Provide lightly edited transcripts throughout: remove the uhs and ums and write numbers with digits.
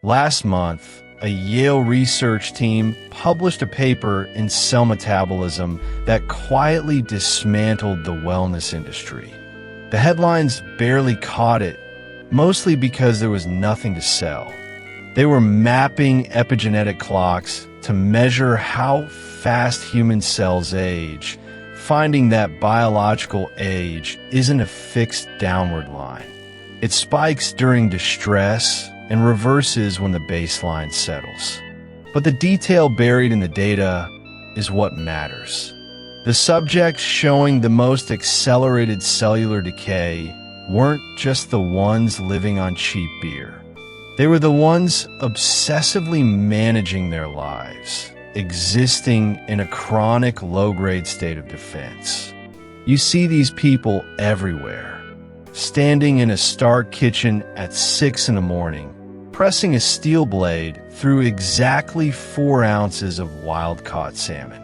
Last month, a Yale research team published a paper in Cell Metabolism that quietly dismantled the wellness industry. The headlines barely caught it, mostly because there was nothing to sell. They were mapping epigenetic clocks to measure how fast human cells age, finding that biological age isn't a fixed downward line. It spikes during distress and reverses when the baseline settles. But the detail buried in the data is what matters. The subjects showing the most accelerated cellular decay weren't just the ones living on cheap beer. They were the ones obsessively managing their lives, existing in a chronic low-grade state of defense. You see these people everywhere, standing in a Stark kitchen at 6 in the morning, pressing a steel blade through exactly 4 ounces of wild-caught salmon,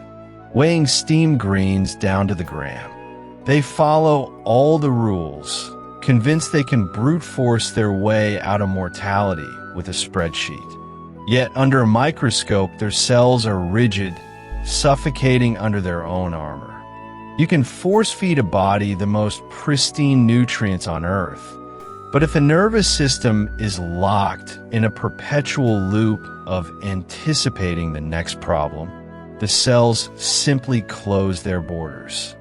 weighing steamed greens down to the gram. They follow all the rules, convinced they can brute force their way out of mortality with a spreadsheet. Yet under a microscope, their cells are rigid, suffocating under their own armor. You can force-feed a body the most pristine nutrients on Earth, but if the nervous system is locked in a perpetual loop of anticipating the next problem, the cells simply close their borders.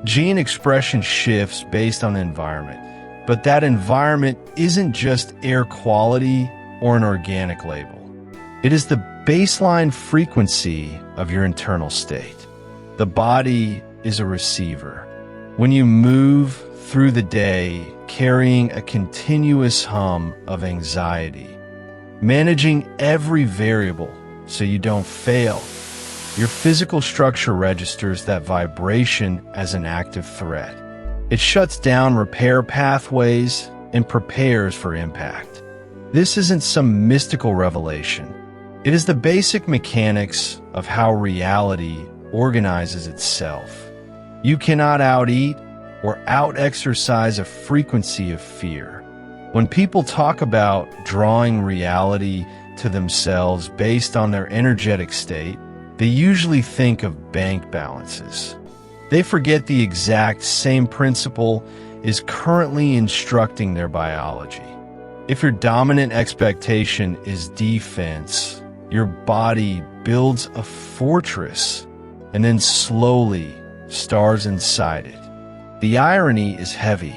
Gene expression shifts based on the environment, but that environment isn't just air quality or an organic label. It is the baseline frequency of your internal state. The body is a receiver. When you move through the day carrying a continuous hum of anxiety, managing every variable so you don't fail, your physical structure registers that vibration as an active threat. It shuts down repair pathways and prepares for impact. This isn't some mystical revelation. It is the basic mechanics of how reality organizes itself. You cannot out-eat or out-exercise a frequency of fear. When people talk about drawing reality to themselves based on their energetic state, they usually think of bank balances. They forget the exact same principle is currently instructing their biology. If your dominant expectation is defense, your body builds a fortress and then slowly starves inside it. The irony is heavy.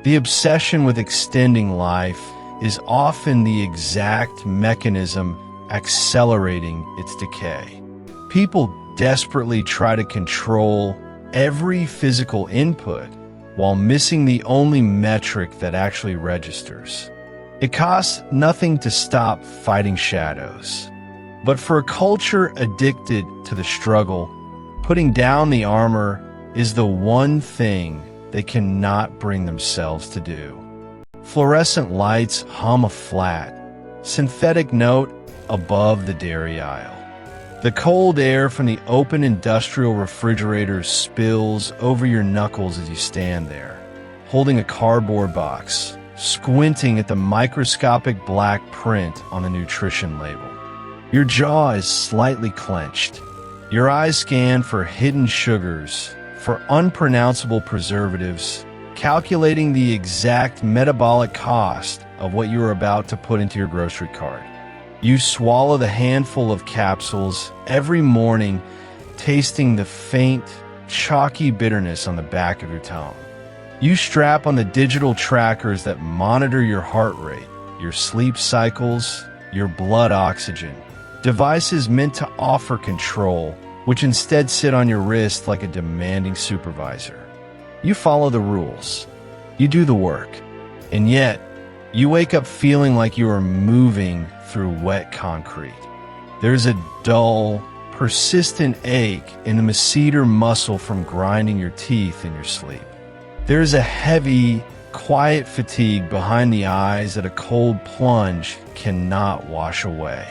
The obsession with extending life is often the exact mechanism accelerating its decay. People desperately try to control every physical input while missing the only metric that actually registers. It costs nothing to stop fighting shadows. But for a culture addicted to the struggle, putting down the armor is the one thing they cannot bring themselves to do. Fluorescent lights hum a flat, synthetic note above the dairy aisle. The cold air from the open industrial refrigerators spills over your knuckles as you stand there, holding a cardboard box, squinting at the microscopic black print on the nutrition label. Your jaw is slightly clenched. Your eyes scan for hidden sugars, for unpronounceable preservatives, calculating the exact metabolic cost of what you are about to put into your grocery cart. You swallow the handful of capsules every morning, tasting the faint, chalky bitterness on the back of your tongue. You strap on the digital trackers that monitor your heart rate, your sleep cycles, your blood oxygen. Devices meant to offer control, which instead sit on your wrist like a demanding supervisor. You follow the rules. You do the work. And yet, you wake up feeling like you are moving through wet concrete. There's a dull, persistent ache in the masseter muscle from grinding your teeth in your sleep. There's a heavy, quiet fatigue behind the eyes that a cold plunge cannot wash away.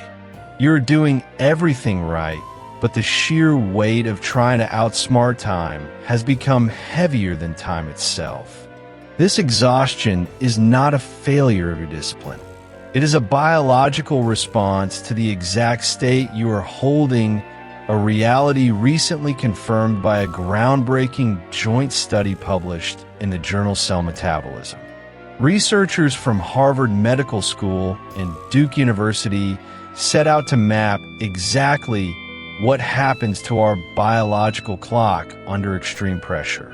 You're doing everything right, but the sheer weight of trying to outsmart time has become heavier than time itself. This exhaustion is not a failure of your discipline. It is a biological response to the exact state you are holding, a reality recently confirmed by a groundbreaking joint study published in the journal Cell Metabolism. Researchers from Harvard Medical School and Duke University set out to map exactly what happens to our biological clock under extreme pressure.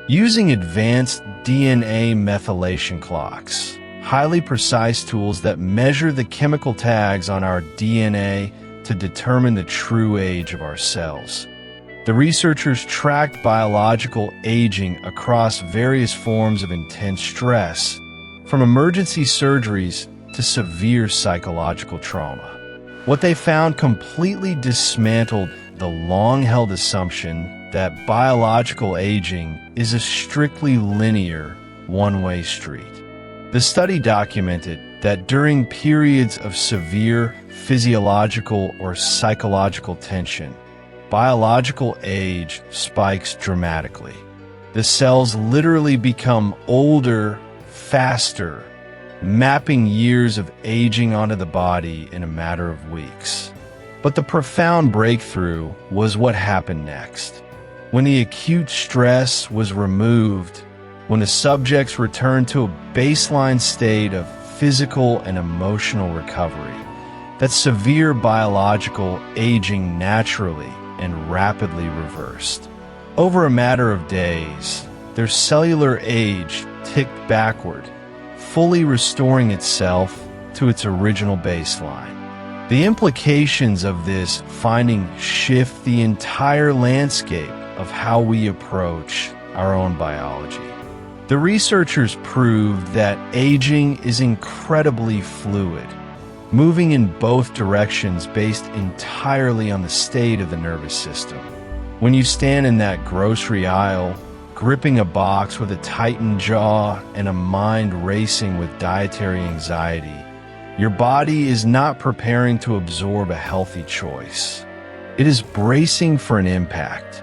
Using advanced DNA methylation clocks, highly precise tools that measure the chemical tags on our DNA to determine the true age of our cells. The researchers tracked biological aging across various forms of intense stress, from emergency surgeries to severe psychological trauma. What they found completely dismantled the long-held assumption that biological aging is a strictly linear, one-way street. The study documented that during periods of severe physiological or psychological tension, biological age spikes dramatically. The cells literally become older, faster, mapping years of aging onto the body in a matter of weeks. But the profound breakthrough was what happened next. When the acute stress was removed, when the subjects returned to a baseline state of physical and emotional recovery, that severe biological aging naturally and rapidly reversed. Over a matter of days, their cellular age ticked backward, fully restoring itself to its original baseline. The implications of this finding shift the entire landscape of how we approach our own biology. The researchers proved that aging is incredibly fluid, moving in both directions based entirely on the state of the nervous system. When you stand in that grocery aisle, gripping a box with a tightened jaw and a mind racing with dietary anxiety, your body is not preparing to absorb a healthy choice. It is bracing for an impact.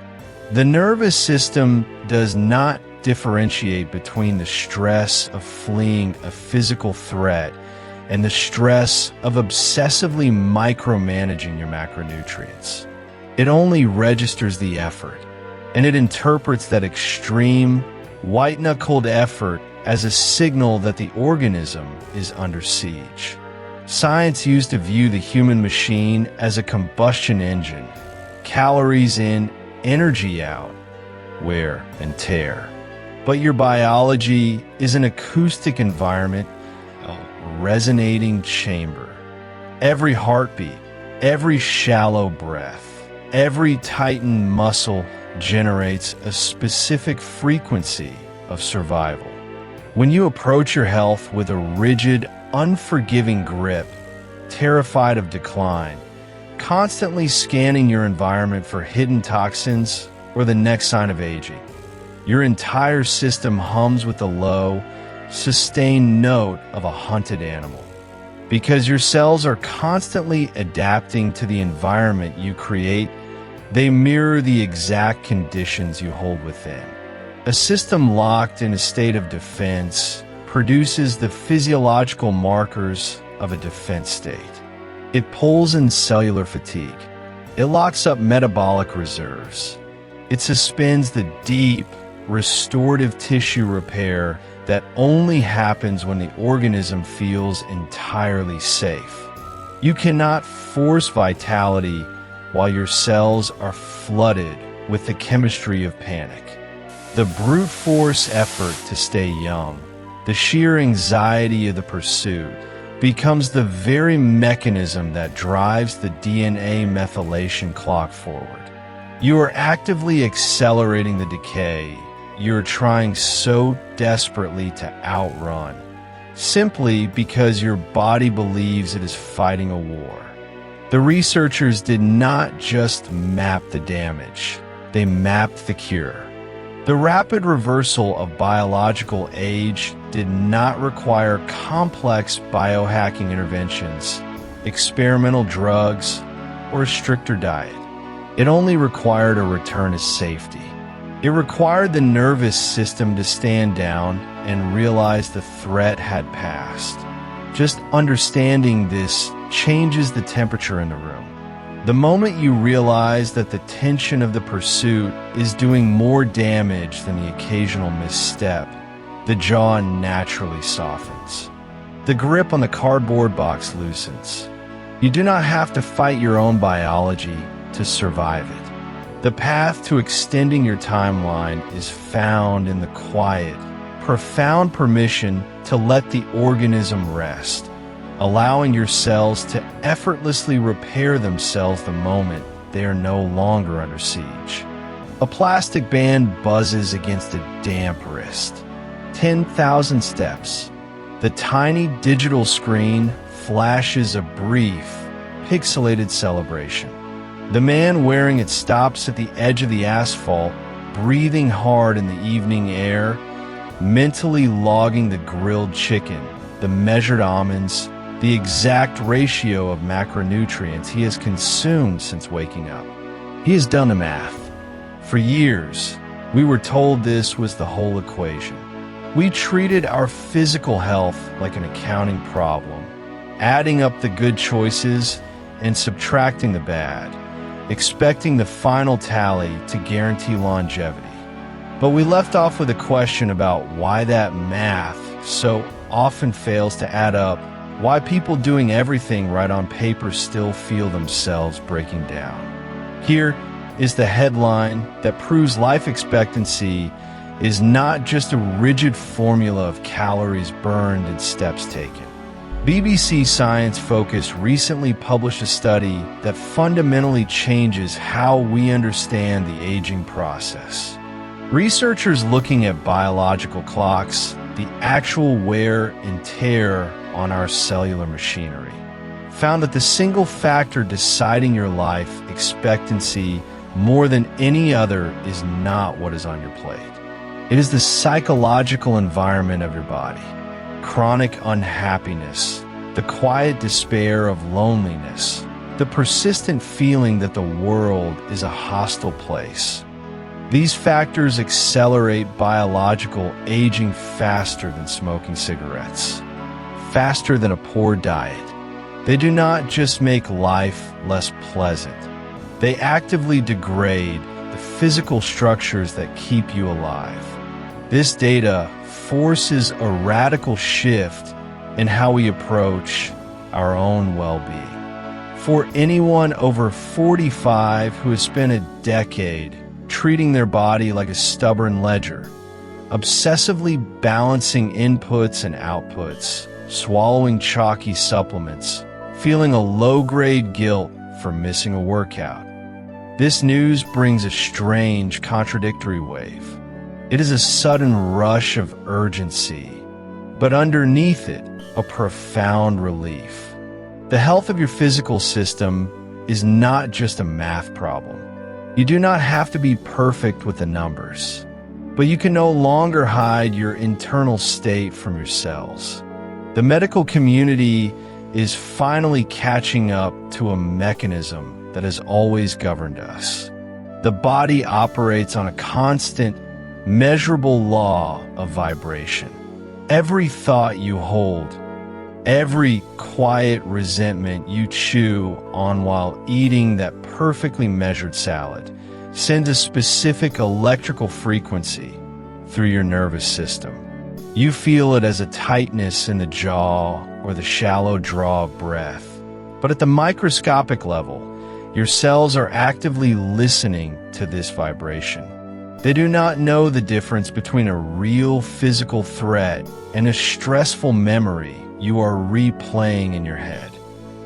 The nervous system does not differentiate between the stress of fleeing a physical threat and the stress of obsessively micromanaging your macronutrients. It only registers the effort, and it interprets that extreme, white-knuckled effort as a signal that the organism is under siege. Science used to view the human machine as a combustion engine, calories in, energy out, wear and tear. But your biology is an acoustic environment, a resonating chamber. Every heartbeat, every shallow breath, every tightened muscle generates a specific frequency of survival. When you approach your health with a rigid, unforgiving grip, terrified of decline, constantly scanning your environment for hidden toxins or the next sign of aging, your entire system hums with the low, sustained note of a hunted animal. Because your cells are constantly adapting to the environment you create, they mirror the exact conditions you hold within. A system locked in a state of defense produces the physiological markers of a defense state. It pulls in cellular fatigue. It locks up metabolic reserves. It suspends the deep, restorative tissue repair that only happens when the organism feels entirely safe. You cannot force vitality while your cells are flooded with the chemistry of panic. The brute force effort to stay young, the sheer anxiety of the pursuit, becomes the very mechanism that drives the DNA methylation clock forward. You are actively accelerating the decay you're trying so desperately to outrun, simply because your body believes it is fighting a war. The researchers did not just map the damage, they mapped the cure. The rapid reversal of biological age did not require complex biohacking interventions, experimental drugs, or a stricter diet. It only required a return to safety. It required the nervous system to stand down and realize the threat had passed. Just understanding this changes the temperature in the room. The moment you realize that the tension of the pursuit is doing more damage than the occasional misstep, the jaw naturally softens. The grip on the cardboard box loosens. You do not have to fight your own biology to survive it. The path to extending your timeline is found in the quiet, profound permission to let the organism rest, allowing your cells to effortlessly repair themselves the moment they are no longer under siege. A plastic band buzzes against a damp wrist. 10,000 steps. The tiny digital screen flashes a brief, pixelated celebration. The man wearing it stops at the edge of the asphalt, breathing hard in the evening air, mentally logging the grilled chicken, the measured almonds, the exact ratio of macronutrients he has consumed since waking up. He has done the math. For years, we were told this was the whole equation. We treated our physical health like an accounting problem, adding up the good choices and subtracting the bad, expecting the final tally to guarantee longevity. But we left off with a question about why that math so often fails to add up, why people doing everything right on paper still feel themselves breaking down. Here is the headline that proves life expectancy is not just a rigid formula of calories burned and steps taken. BBC Science Focus recently published a study that fundamentally changes how we understand the aging process. Researchers looking at biological clocks, the actual wear and tear on our cellular machinery, found that the single factor deciding your life expectancy more than any other is not what is on your plate. It is the psychological environment of your body, chronic unhappiness, the quiet despair of loneliness, the persistent feeling that the world is a hostile place. These factors accelerate biological aging faster than smoking cigarettes, faster than a poor diet. They do not just make life less pleasant. They actively degrade the physical structures that keep you alive. This data forces a radical shift in how we approach our own well-being. For anyone over 45 who has spent a decade treating their body like a stubborn ledger, obsessively balancing inputs and outputs, swallowing chalky supplements, feeling a low-grade guilt for missing a workout, this news brings a strange, contradictory wave. It is a sudden rush of urgency, but underneath it, a profound relief. The health of your physical system is not just a math problem. You do not have to be perfect with the numbers, but you can no longer hide your internal state from your cells. The medical community is finally catching up to a mechanism that has always governed us. The body operates on a constant, measurable law of vibration. Every thought you hold, every quiet resentment you chew on while eating that perfectly measured salad sends a specific electrical frequency through your nervous system. You feel it as a tightness in the jaw or the shallow draw of breath. But at the microscopic level, your cells are actively listening to this vibration. They do not know the difference between a real physical threat and a stressful memory you are replaying in your head.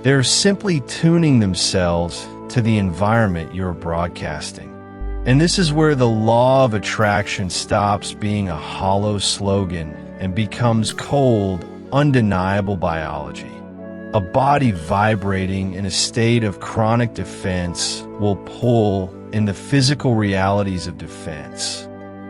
They are simply tuning themselves to the environment you are broadcasting. And this is where the law of attraction stops being a hollow slogan and becomes cold, undeniable biology. A body vibrating in a state of chronic defense will pull in the physical realities of defense.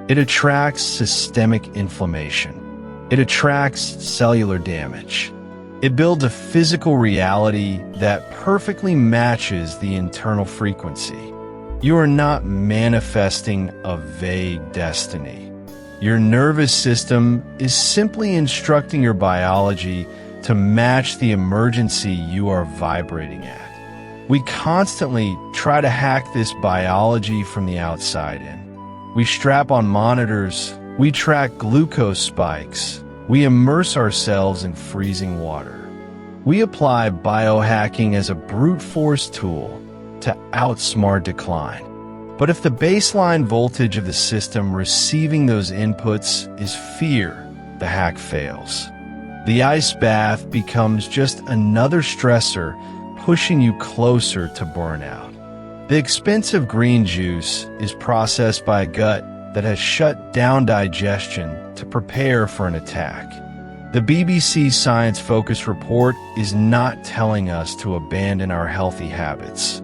It attracts systemic inflammation. It attracts cellular damage. It builds a physical reality that perfectly matches the internal frequency. You are not manifesting a vague destiny. Your nervous system is simply instructing your biology to match the emergency you are vibrating at. We constantly try to hack this biology from the outside in. We strap on monitors, we track glucose spikes, we immerse ourselves in freezing water. We apply biohacking as a brute force tool to outsmart decline. But if the baseline voltage of the system receiving those inputs is fear, the hack fails. The ice bath becomes just another stressor pushing you closer to burnout. The expensive green juice is processed by a gut that has shut down digestion to prepare for an attack. The BBC Science Focus report is not telling us to abandon our healthy habits.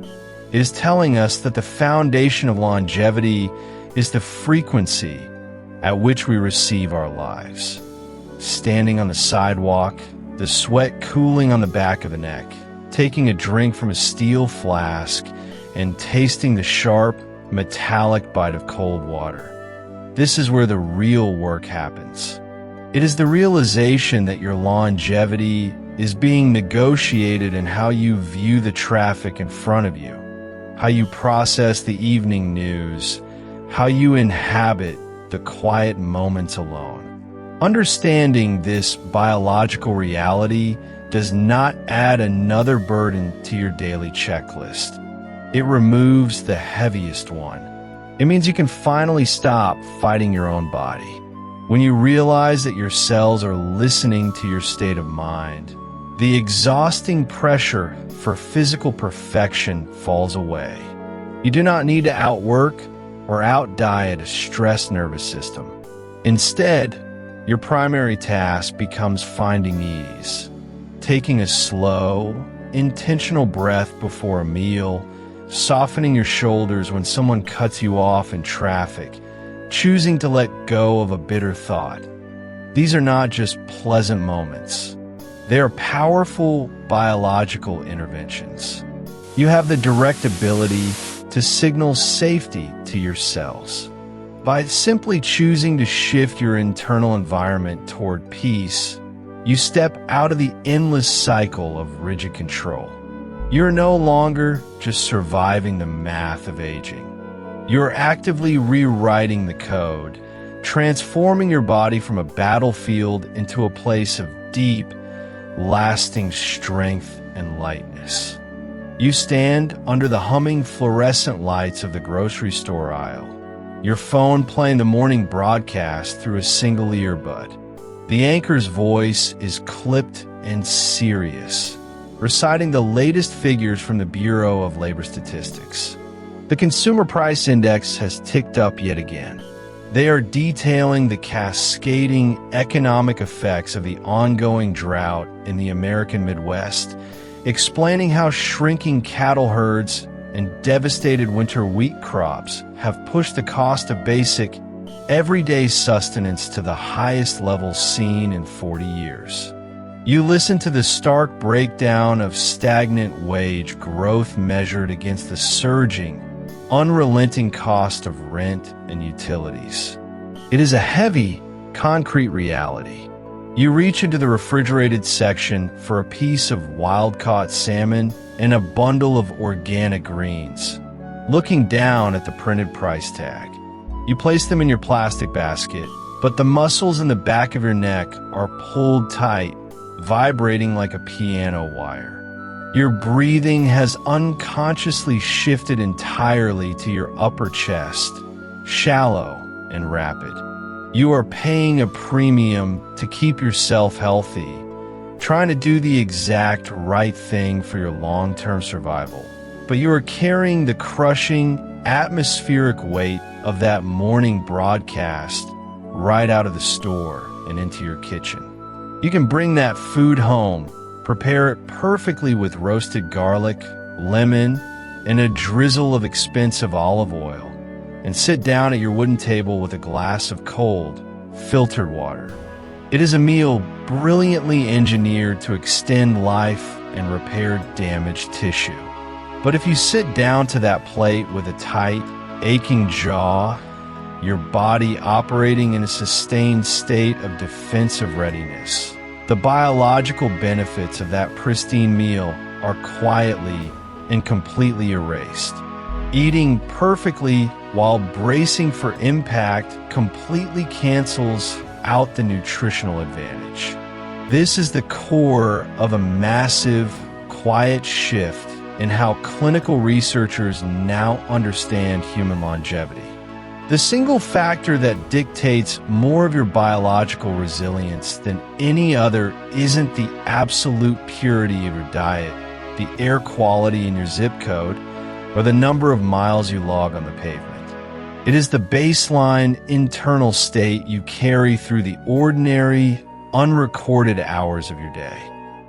It is telling us that the foundation of longevity is the frequency at which we receive our lives. Standing on the sidewalk, the sweat cooling on the back of the neck, taking a drink from a steel flask, and tasting the sharp, metallic bite of cold water. This is where the real work happens. It is the realization that your longevity is being negotiated in how you view the traffic in front of you, how you process the evening news, how you inhabit the quiet moments alone. Understanding this biological reality does not add another burden to your daily checklist. It removes the heaviest one. It means you can finally stop fighting your own body. When you realize that your cells are listening to your state of mind, the exhausting pressure for physical perfection falls away. You do not need to outwork or outdiet a stressed nervous system. Instead, your primary task becomes finding ease, taking a slow, intentional breath before a meal, softening your shoulders when someone cuts you off in traffic, choosing to let go of a bitter thought. These are not just pleasant moments. They are powerful biological interventions. You have the direct ability to signal safety to your cells. By simply choosing to shift your internal environment toward peace, you step out of the endless cycle of rigid control. You're no longer just surviving the math of aging. You're actively rewriting the code, transforming your body from a battlefield into a place of deep, lasting strength and lightness. You stand under the humming fluorescent lights of the grocery store aisle, your phone playing the morning broadcast through a single earbud. The anchor's voice is clipped and serious, reciting the latest figures from the Bureau of Labor Statistics. The Consumer Price Index has ticked up yet again. They are detailing the cascading economic effects of the ongoing drought in the American Midwest, explaining how shrinking cattle herds and devastated winter wheat crops have pushed the cost of basic, everyday sustenance to the highest level seen in 40 years. You listen to the stark breakdown of stagnant wage growth measured against the surging, unrelenting cost of rent and utilities. It is a heavy, concrete reality. You reach into the refrigerated section for a piece of wild-caught salmon and a bundle of organic greens. Looking down at the printed price tag, you place them in your plastic basket, but the muscles in the back of your neck are pulled tight, vibrating like a piano wire. Your breathing has unconsciously shifted entirely to your upper chest, shallow and rapid. You are paying a premium to keep yourself healthy, trying to do the exact right thing for your long-term survival. But you are carrying the crushing, atmospheric weight of that morning broadcast right out of the store and into your kitchen. You can bring that food home, prepare it perfectly with roasted garlic, lemon, and a drizzle of expensive olive oil, and sit down at your wooden table with a glass of cold, filtered water. It is a meal brilliantly engineered to extend life and repair damaged tissue. But if you sit down to that plate with a tight, aching jaw, your body operating in a sustained state of defensive readiness, The biological benefits of that pristine meal are quietly and completely erased. Eating perfectly while bracing for impact completely cancels out the nutritional advantage. This is the core of a massive, quiet shift in how clinical researchers now understand human longevity. The single factor that dictates more of your biological resilience than any other isn't the absolute purity of your diet, the air quality in your zip code, or the number of miles you log on the pavement. It is the baseline internal state you carry through the ordinary, unrecorded hours of your day.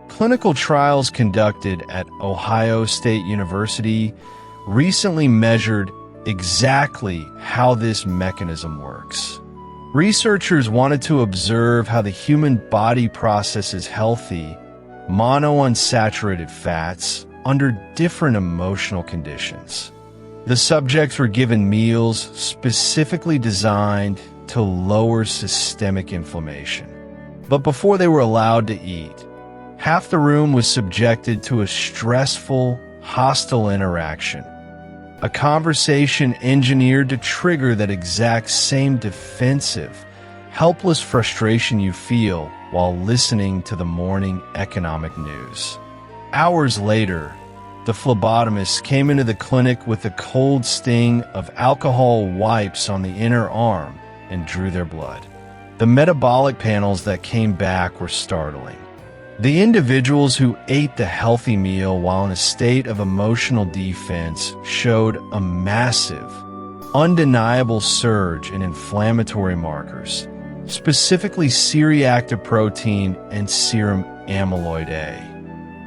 Clinical trials conducted at Ohio State University recently measured exactly how this mechanism works. Researchers wanted to observe how the human body processes healthy, monounsaturated fats under different emotional conditions. The subjects were given meals specifically designed to lower systemic inflammation. But before they were allowed to eat, half the room was subjected to a stressful, hostile interaction. A conversation engineered to trigger that exact same defensive, helpless frustration you feel while listening to the morning economic news. Hours later, the phlebotomist came into the clinic with the cold sting of alcohol wipes on the inner arm and drew their blood. The metabolic panels that came back were startling. The individuals who ate the healthy meal while in a state of emotional defense showed a massive, undeniable surge in inflammatory markers, specifically C-reactive protein and serum amyloid A.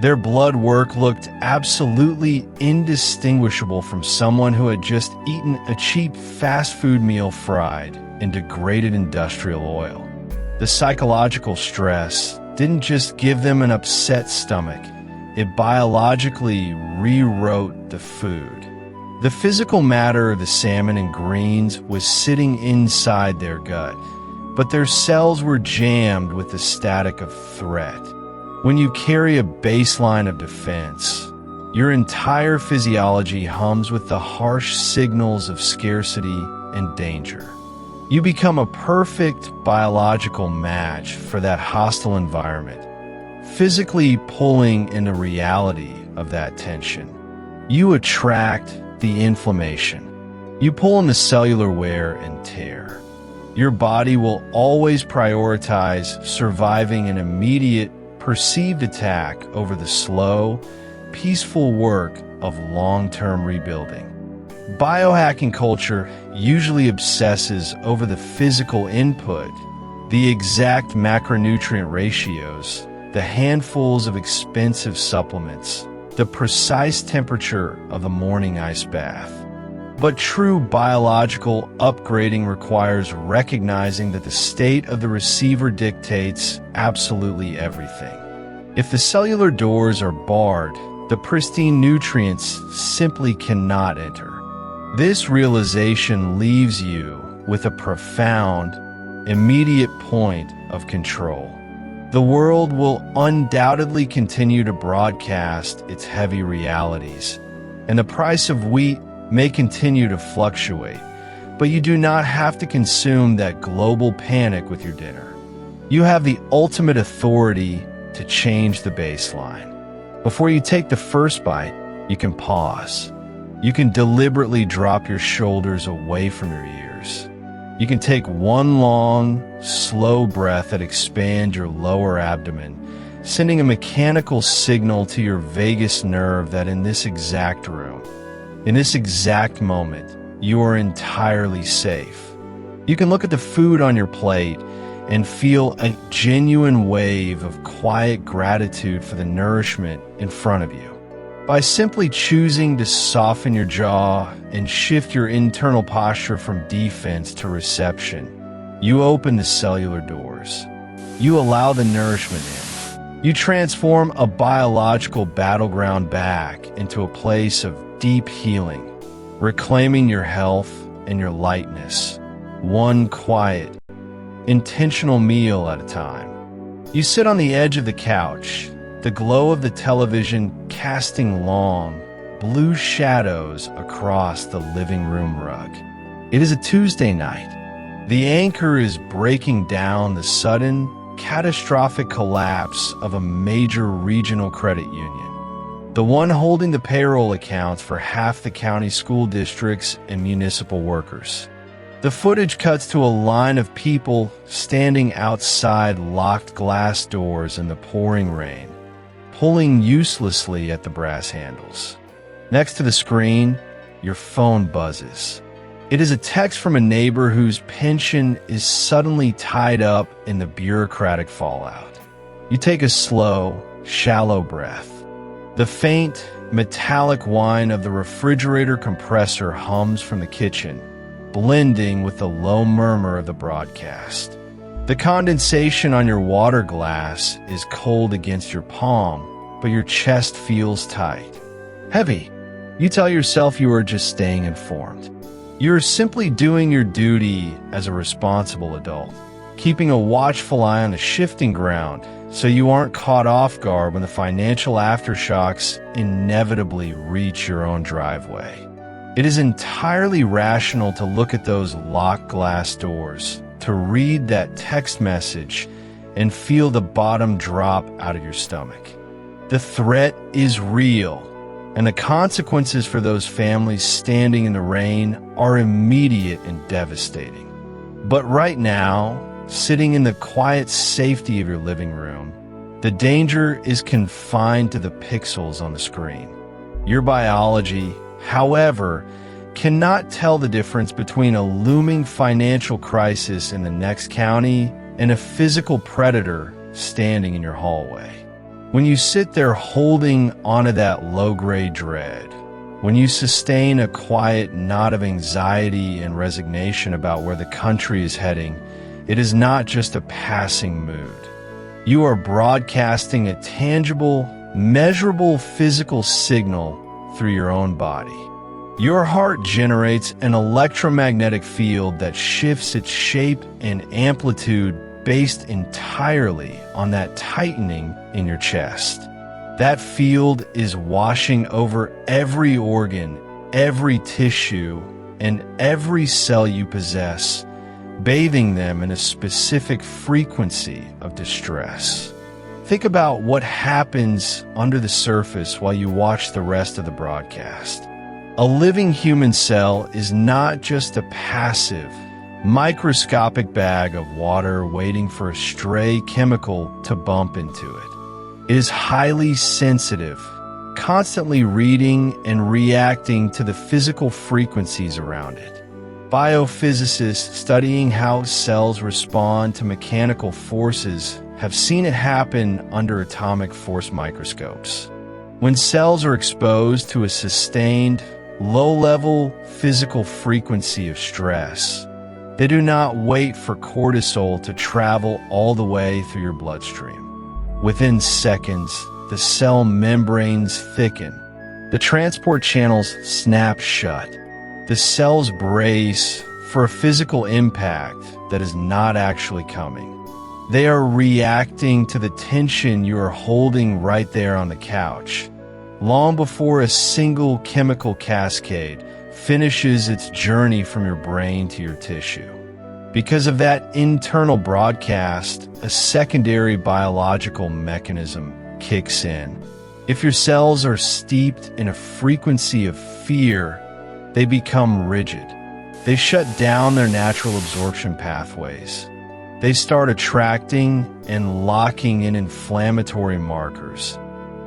Their blood work looked absolutely indistinguishable from someone who had just eaten a cheap fast food meal fried in degraded industrial oil. The psychological stress didn't just give them an upset stomach, it biologically rewrote the food. The physical matter of the salmon and greens was sitting inside their gut, but their cells were jammed with the static of threat. When you carry a baseline of defense, your entire physiology hums with the harsh signals of scarcity and danger. You become a perfect biological match for that hostile environment, physically pulling in the reality of that tension. You attract the inflammation. You pull in the cellular wear and tear. Your body will always prioritize surviving an immediate perceived attack over the slow, peaceful work of long-term rebuilding. Biohacking culture usually obsesses over the physical input, the exact macronutrient ratios, the handfuls of expensive supplements, the precise temperature of the morning ice bath. But true biological upgrading requires recognizing that the state of the receiver dictates absolutely everything. If the cellular doors are barred, the pristine nutrients simply cannot enter. This realization leaves you with a profound, immediate point of control. The world will undoubtedly continue to broadcast its heavy realities, and the price of wheat may continue to fluctuate, but you do not have to consume that global panic with your dinner. You have the ultimate authority to change the baseline. Before you take the first bite, you can pause. You can deliberately drop your shoulders away from your ears. You can take one long, slow breath that expands your lower abdomen, sending a mechanical signal to your vagus nerve that in this exact room, in this exact moment, you are entirely safe. You can look at the food on your plate and feel a genuine wave of quiet gratitude for the nourishment in front of you. By simply choosing to soften your jaw and shift your internal posture from defense to reception, you open the cellular doors. You allow the nourishment in. You transform a biological battleground back into a place of deep healing, reclaiming your health and your lightness, one quiet, intentional meal at a time. You sit on the edge of the couch, the glow of the television casting long, blue shadows across the living room rug. It is a Tuesday night. The anchor is breaking down the sudden, catastrophic collapse of a major regional credit union, the one holding the payroll accounts for half the county school districts and municipal workers. The footage cuts to a line of people standing outside locked glass doors in the pouring rain, pulling uselessly at the brass handles. Next to the screen, your phone buzzes. It is a text from a neighbor whose pension is suddenly tied up in the bureaucratic fallout. You take a slow, shallow breath. The faint, metallic whine of the refrigerator compressor hums from the kitchen, blending with the low murmur of the broadcast. The condensation on your water glass is cold against your palm, but your chest feels tight. Heavy. You tell yourself you are just staying informed. You're simply doing your duty as a responsible adult, keeping a watchful eye on the shifting ground so you aren't caught off guard when the financial aftershocks inevitably reach your own driveway. It is entirely rational to look at those locked glass doors, to read that text message, and feel the bottom drop out of your stomach. The threat is real, and the consequences for those families standing in the rain are immediate and devastating. But right now, sitting in the quiet safety of your living room, the danger is confined to the pixels on the screen. Your biology, however, cannot tell the difference between a looming financial crisis in the next county and a physical predator standing in your hallway. When you sit there holding onto that low-grade dread, when you sustain a quiet knot of anxiety and resignation about where the country is heading, it is not just a passing mood. You are broadcasting a tangible, measurable physical signal through your own body. Your heart generates an electromagnetic field that shifts its shape and amplitude based entirely on that tightening in your chest. That field is washing over every organ, every tissue, and every cell you possess, bathing them in a specific frequency of distress. Think about what happens under the surface while you watch the rest of the broadcast. A living human cell is not just a passive, microscopic bag of water waiting for a stray chemical to bump into it. It is highly sensitive, constantly reading and reacting to the physical frequencies around it. Biophysicists studying how cells respond to mechanical forces have seen it happen under atomic force microscopes. When cells are exposed to a sustained, low-level physical frequency of stress, they do not wait for cortisol to travel all the way through your bloodstream. Within seconds, the cell membranes thicken. The transport channels snap shut. The cells brace for a physical impact that is not actually coming. They are reacting to the tension you are holding right there on the couch, long before a single chemical cascade finishes its journey from your brain to your tissue. Because of that internal broadcast, a secondary biological mechanism kicks in. If your cells are steeped in a frequency of fear, they become rigid. They shut down their natural absorption pathways. They start attracting and locking in inflammatory markers,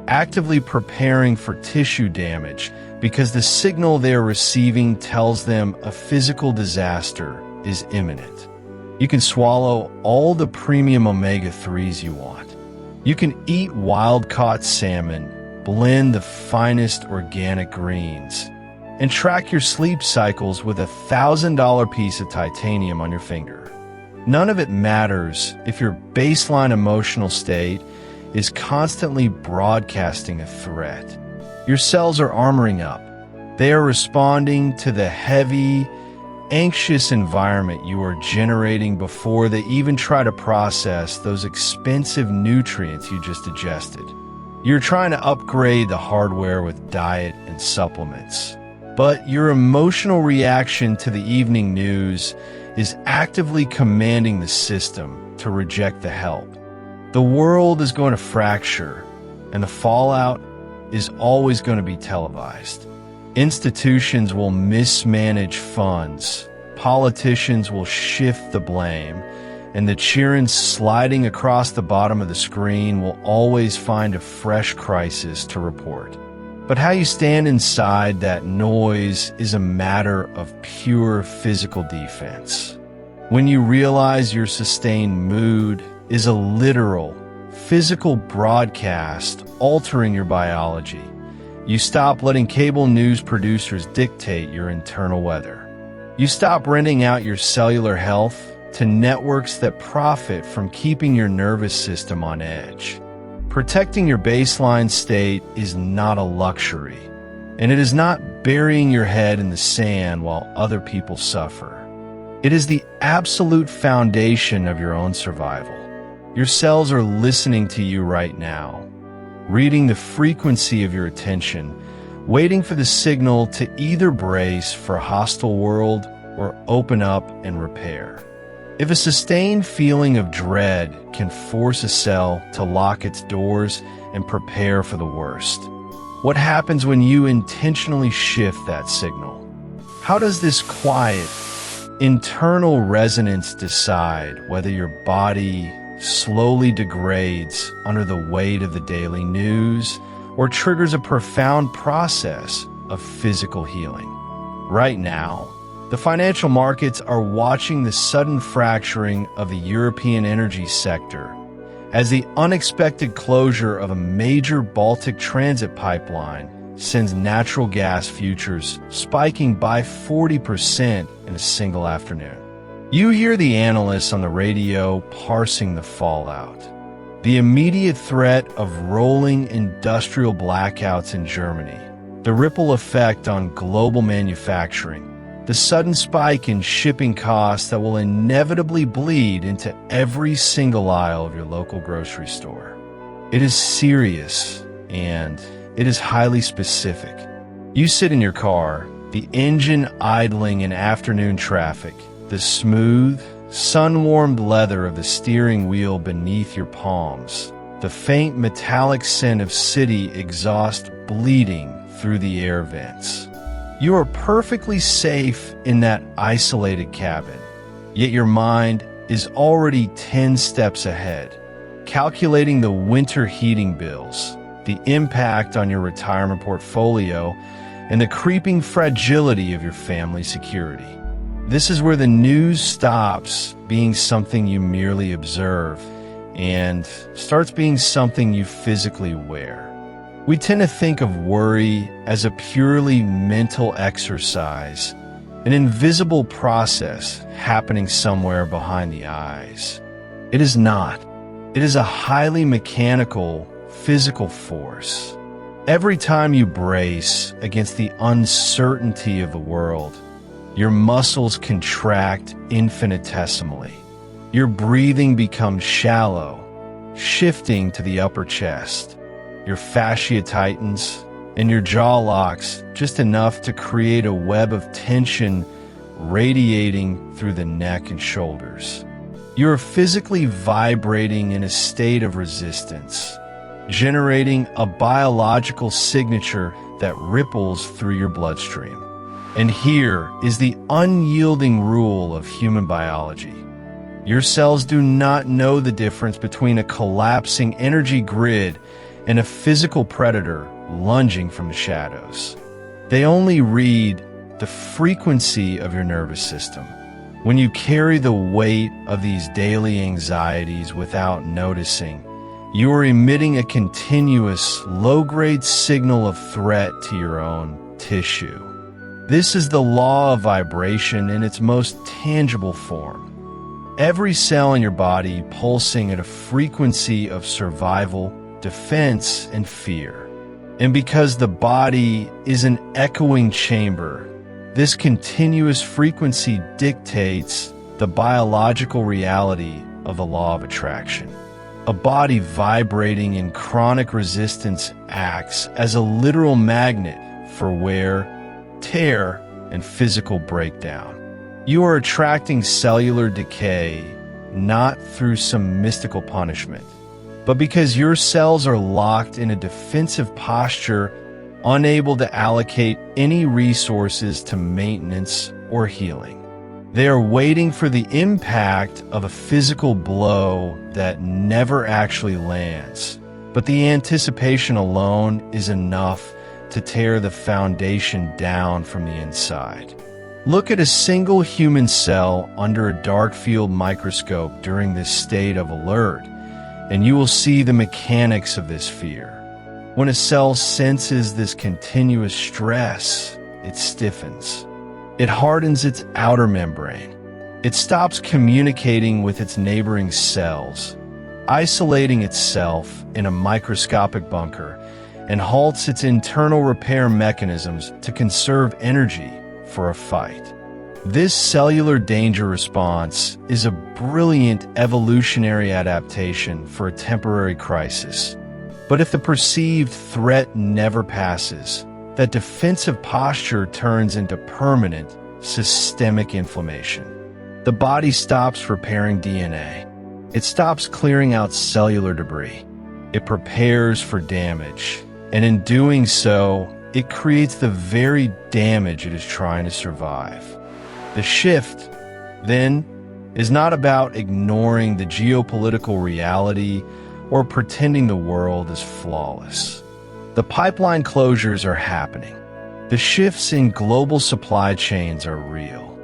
actively preparing for tissue damage because the signal they are receiving tells them a physical disaster is imminent. You can swallow all the premium omega-3s you want. You can eat wild-caught salmon, blend the finest organic greens, and track your sleep cycles with a $1,000 piece of titanium on your finger. None of it matters if your baseline emotional state is constantly broadcasting a threat. Your cells are armoring up. They are responding to the heavy, anxious environment you are generating before they even try to process those expensive nutrients you just digested. You're trying to upgrade the hardware with diet and supplements, but your emotional reaction to the evening news is actively commanding the system to reject the help. The world is going to fracture, and the fallout is always going to be televised. Institutions will mismanage funds, politicians will shift the blame, and the cheering sliding across the bottom of the screen will always find a fresh crisis to report. But how you stand inside that noise is a matter of pure physical defense. When you realize your sustained mood is a literal, physical broadcast altering your biology, you stop letting cable news producers dictate your internal weather. You stop renting out your cellular health to networks that profit from keeping your nervous system on edge. Protecting your baseline state is not a luxury, and it is not burying your head in the sand while other people suffer. It is the absolute foundation of your own survival. Your cells are listening to you right now, reading the frequency of your attention, waiting for the signal to either brace for a hostile world or open up and repair. If a sustained feeling of dread can force a cell to lock its doors and prepare for the worst, what happens when you intentionally shift that signal? How does this quiet, internal resonance decide whether your body slowly degrades under the weight of the daily news or triggers a profound process of physical healing? Right now, the financial markets are watching the sudden fracturing of the European energy sector as the unexpected closure of a major Baltic transit pipeline sends natural gas futures spiking by 40% in a single afternoon. You hear the analysts on the radio parsing the fallout. The immediate threat of rolling industrial blackouts in Germany, the ripple effect on global manufacturing, the sudden spike in shipping costs that will inevitably bleed into every single aisle of your local grocery store. It is serious, and it is highly specific. You sit in your car, the engine idling in afternoon traffic, the smooth, sun-warmed leather of the steering wheel beneath your palms, the faint metallic scent of city exhaust bleeding through the air vents. You are perfectly safe in that isolated cabin, yet your mind is already 10 steps ahead, calculating the winter heating bills, the impact on your retirement portfolio, and the creeping fragility of your family security. This is where the news stops being something you merely observe and starts being something you physically wear. We tend to think of worry as a purely mental exercise, an invisible process happening somewhere behind the eyes. It is not. It is a highly mechanical, physical force. Every time you brace against the uncertainty of the world, your muscles contract infinitesimally. Your breathing becomes shallow, shifting to the upper chest. Your fascia tightens, and your jaw locks just enough to create a web of tension radiating through the neck and shoulders. You are physically vibrating in a state of resistance, generating a biological signature that ripples through your bloodstream. And here is the unyielding rule of human biology. Your cells do not know the difference between a collapsing energy grid and a physical predator lunging from the shadows. They only read the frequency of your nervous system. When you carry the weight of these daily anxieties without noticing, you are emitting a continuous, low-grade signal of threat to your own tissue. This is the law of vibration in its most tangible form. Every cell in your body pulsing at a frequency of survival, defense, and fear. And because the body is an echoing chamber, This continuous frequency dictates the biological reality of the law of attraction. A body vibrating in chronic resistance acts as a literal magnet for wear, tear, and physical breakdown. You are attracting cellular decay not through some mystical punishment, but because your cells are locked in a defensive posture, unable to allocate any resources to maintenance or healing. They are waiting for the impact of a physical blow that never actually lands, but the anticipation alone is enough to tear the foundation down from the inside. Look at a single human cell under a dark field microscope during this state of alert, and you will see the mechanics of this fear. When a cell senses this continuous stress, it stiffens. It hardens its outer membrane. It stops communicating with its neighboring cells, isolating itself in a microscopic bunker, and halts its internal repair mechanisms to conserve energy for a fight. This cellular danger response is a brilliant evolutionary adaptation for a temporary crisis. But if the perceived threat never passes, that defensive posture turns into permanent, systemic inflammation. The body stops repairing DNA. It stops clearing out cellular debris. It prepares for damage, and in doing so, it creates the very damage it is trying to survive. The shift, then, is not about ignoring the geopolitical reality or pretending the world is flawless. The pipeline closures are happening. The shifts in global supply chains are real.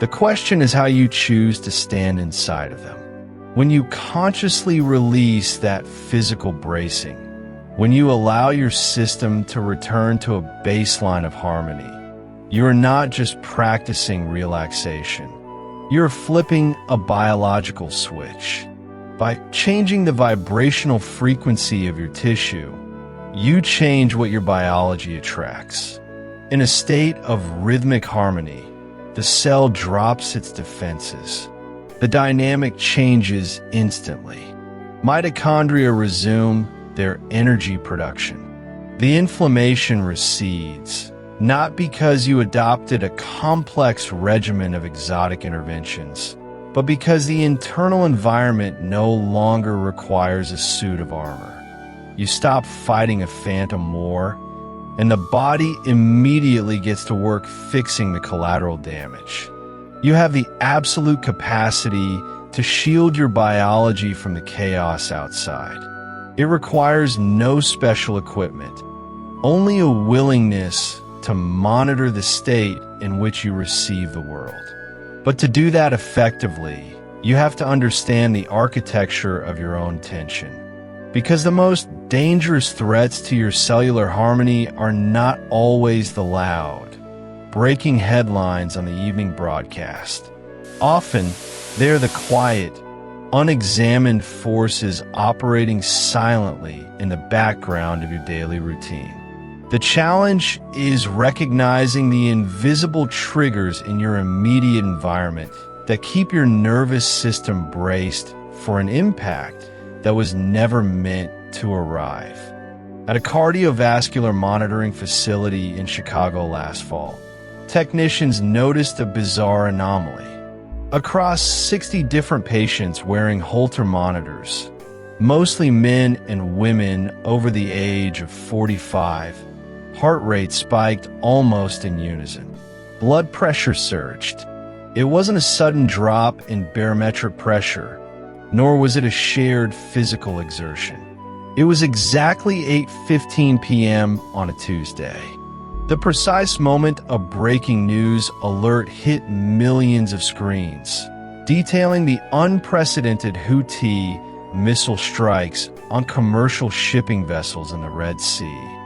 The question is how you choose to stand inside of them. When you consciously release that physical bracing, when you allow your system to return to a baseline of harmony, you are not just practicing relaxation. You're flipping a biological switch. By changing the vibrational frequency of your tissue, you change what your biology attracts. In a state of rhythmic harmony, the cell drops its defenses. The dynamic changes instantly. Mitochondria resume their energy production. The inflammation recedes, not because you adopted a complex regimen of exotic interventions, but because the internal environment no longer requires a suit of armor. You stop fighting a phantom war, and the body immediately gets to work fixing the collateral damage. You have the absolute capacity to shield your biology from the chaos outside. It requires no special equipment, only a willingness to monitor the state in which you receive the world. But to do that effectively, you have to understand the architecture of your own tension. Because the most dangerous threats to your cellular harmony are not always the loud, breaking headlines on the evening broadcast. Often, they're the quiet, unexamined forces operating silently in the background of your daily routine. The challenge is recognizing the invisible triggers in your immediate environment that keep your nervous system braced for an impact that was never meant to arrive. At a cardiovascular monitoring facility in Chicago last fall, technicians noticed a bizarre anomaly. Across 60 different patients wearing Holter monitors, mostly men and women over the age of 45, heart rate spiked almost in unison. Blood pressure surged. It wasn't a sudden drop in barometric pressure, nor was it a shared physical exertion. It was exactly 8:15 p.m. on a Tuesday. The precise moment a breaking news alert hit millions of screens, detailing the unprecedented Houthi missile strikes on commercial shipping vessels in the Red Sea,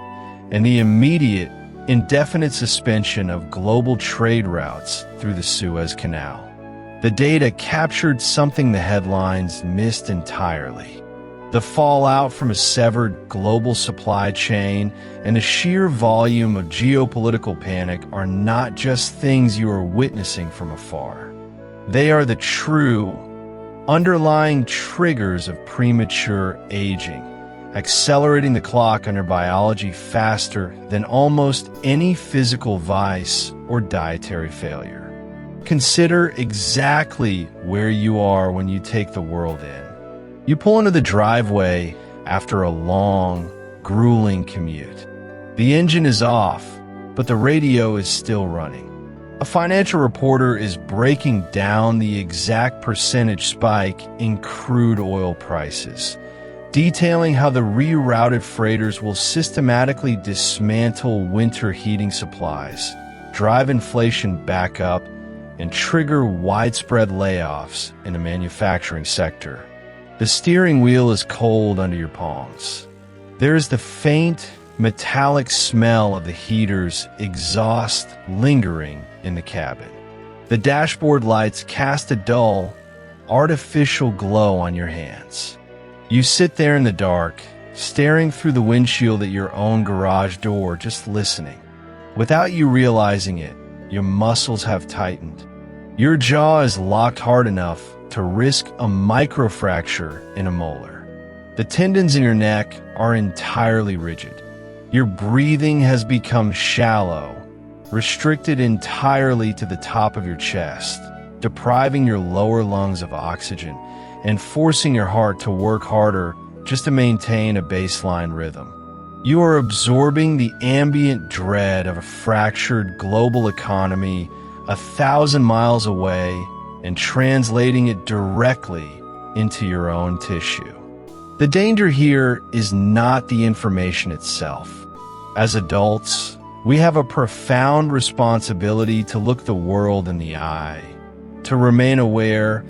and the immediate, indefinite suspension of global trade routes through the Suez Canal. The data captured something the headlines missed entirely. The fallout from a severed global supply chain and the sheer volume of geopolitical panic are not just things you are witnessing from afar. They are the true, underlying triggers of premature aging, accelerating the clock on your biology faster than almost any physical vice or dietary failure. Consider exactly where you are when you take the world in. You pull into the driveway after a long, grueling commute. The engine is off, but the radio is still running. A financial reporter is breaking down the exact percentage spike in crude oil prices, detailing how the rerouted freighters will systematically dismantle winter heating supplies, drive inflation back up, and trigger widespread layoffs in the manufacturing sector. The steering wheel is cold under your palms. There is the faint, metallic smell of the heater's exhaust lingering in the cabin. The dashboard lights cast a dull, artificial glow on your hands. You sit there in the dark, staring through the windshield at your own garage door, just listening. Without you realizing it, your muscles have tightened. Your jaw is locked hard enough to risk a microfracture in a molar. The tendons in your neck are entirely rigid. Your breathing has become shallow, restricted entirely to the top of your chest, depriving your lower lungs of oxygen and forcing your heart to work harder just to maintain a baseline rhythm. You are absorbing the ambient dread of a fractured global economy 1,000 miles away and translating it directly into your own tissue. The danger here is not the information itself. As adults, we have a profound responsibility to look the world in the eye, to remain aware,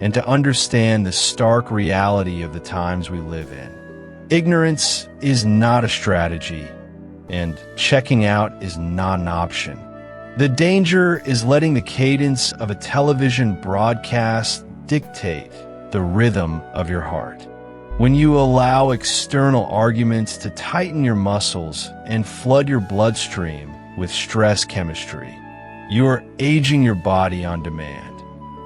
and to understand the stark reality of the times we live in. Ignorance is not a strategy, and checking out is not an option. The danger is letting the cadence of a television broadcast dictate the rhythm of your heart. When you allow external arguments to tighten your muscles and flood your bloodstream with stress chemistry, you are aging your body on demand.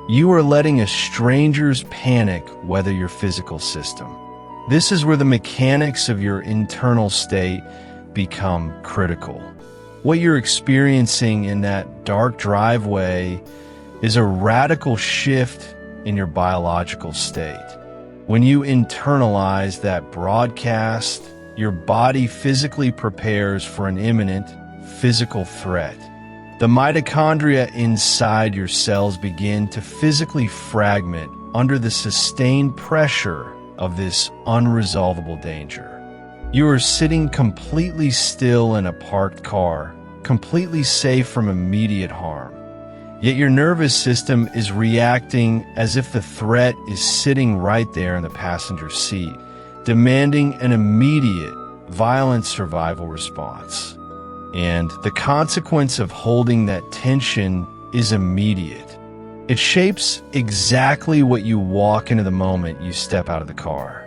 You are letting a stranger's panic weather your physical system. This is where the mechanics of your internal state become critical. What you're experiencing in that dark driveway is a radical shift in your biological state. When you internalize that broadcast, your body physically prepares for an imminent physical threat. The mitochondria inside your cells begin to physically fragment under the sustained pressure of this unresolvable danger. You are sitting completely still in a parked car, completely safe from immediate harm. Yet your nervous system is reacting as if the threat is sitting right there in the passenger seat, demanding an immediate, violent survival response. And the consequence of holding that tension is immediate. It shapes exactly what you walk into the moment you step out of the car.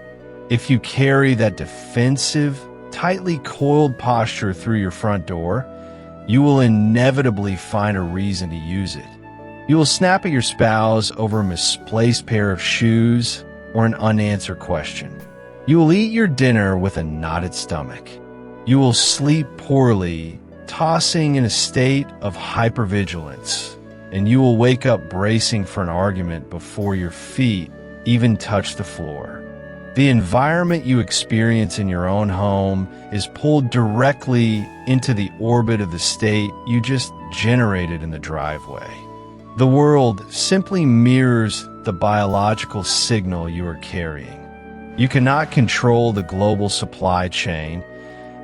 If you carry that defensive, tightly coiled posture through your front door, you will inevitably find a reason to use it. You will snap at your spouse over a misplaced pair of shoes or an unanswered question. You will eat your dinner with a knotted stomach. You will sleep poorly, tossing in a state of hypervigilance, and you will wake up bracing for an argument before your feet even touch the floor. The environment you experience in your own home is pulled directly into the orbit of the state you just generated in the driveway. The world simply mirrors the biological signal you are carrying. You cannot control the global supply chain,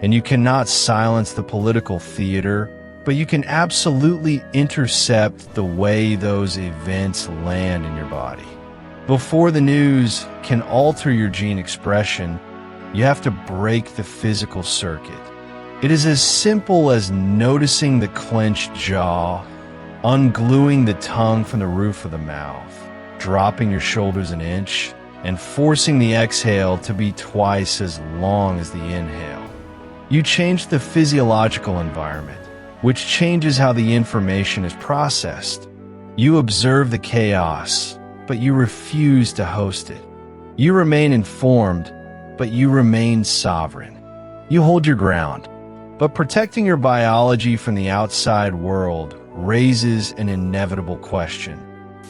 and you cannot silence the political theater, but you can absolutely intercept the way those events land in your body. Before the news can alter your gene expression, you have to break the physical circuit. It is as simple as noticing the clenched jaw, ungluing the tongue from the roof of the mouth, dropping your shoulders an inch, and forcing the exhale to be twice as long as the inhale. You change the physiological environment, which changes how the information is processed. You observe the chaos, but you refuse to host it. You remain informed, but you remain sovereign. You hold your ground, but protecting your biology from the outside world raises an inevitable question.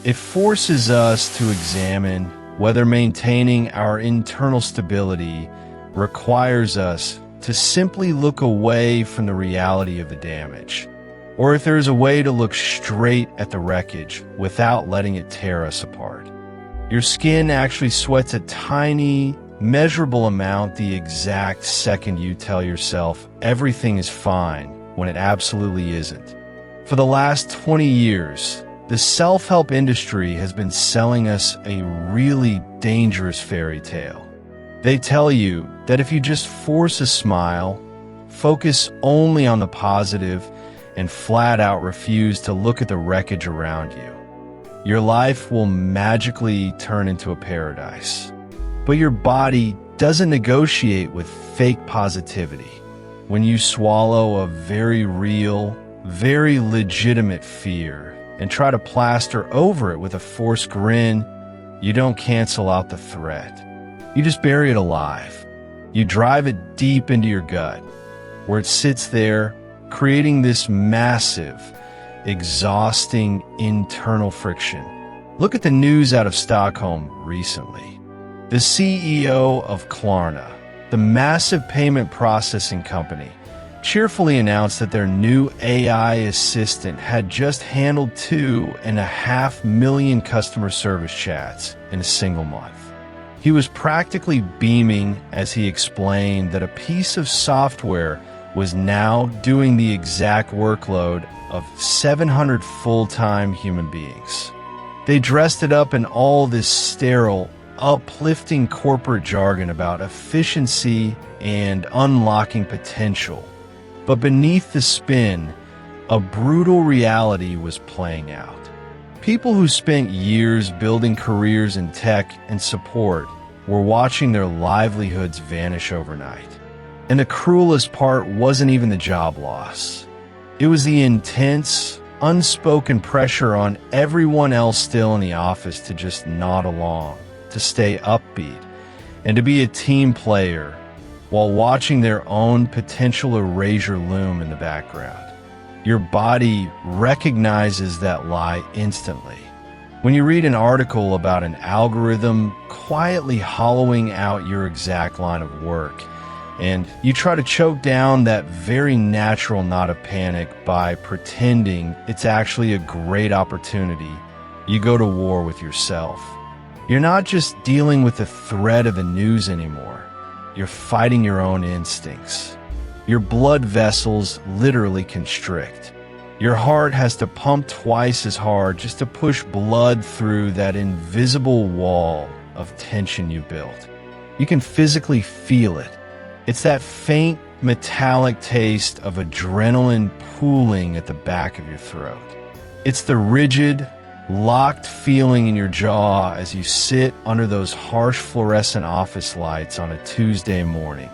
It forces us to examine whether maintaining our internal stability requires us to simply look away from the reality of the damage, or if there is a way to look straight at the wreckage without letting it tear us apart. Your skin actually sweats a tiny, measurable amount the exact second you tell yourself everything is fine when it absolutely isn't. For the last 20 years, the self-help industry has been selling us a really dangerous fairy tale. They tell you that if you just force a smile, focus only on the positive, and flat out refuse to look at the wreckage around you, your life will magically turn into a paradise. But your body doesn't negotiate with fake positivity. When you swallow a very real, very legitimate fear and try to plaster over it with a forced grin, you don't cancel out the threat. You just bury it alive. You drive it deep into your gut, where it sits there, creating this massive, exhausting internal friction. Look at the news out of Stockholm recently. The CEO of Klarna, the massive payment processing company, cheerfully announced that their new AI assistant had just handled 2.5 million customer service chats in a single month. He was practically beaming as he explained that a piece of software was now doing the exact workload of 700 full-time human beings. They dressed it up in all this sterile, uplifting corporate jargon about efficiency and unlocking potential. But beneath the spin, a brutal reality was playing out. People who spent years building careers in tech and support were watching their livelihoods vanish overnight. And the cruelest part wasn't even the job loss. It was the intense, unspoken pressure on everyone else still in the office to just nod along, to stay upbeat, and to be a team player while watching their own potential erasure loom in the background. Your body recognizes that lie instantly. When you read an article about an algorithm quietly hollowing out your exact line of work, and you try to choke down that very natural knot of panic by pretending it's actually a great opportunity, you go to war with yourself. You're not just dealing with the threat of the news anymore. You're fighting your own instincts. Your blood vessels literally constrict. Your heart has to pump twice as hard just to push blood through that invisible wall of tension you built. You can physically feel it. It's that faint, metallic taste of adrenaline pooling at the back of your throat. It's the rigid, locked feeling in your jaw as you sit under those harsh fluorescent office lights on a Tuesday morning,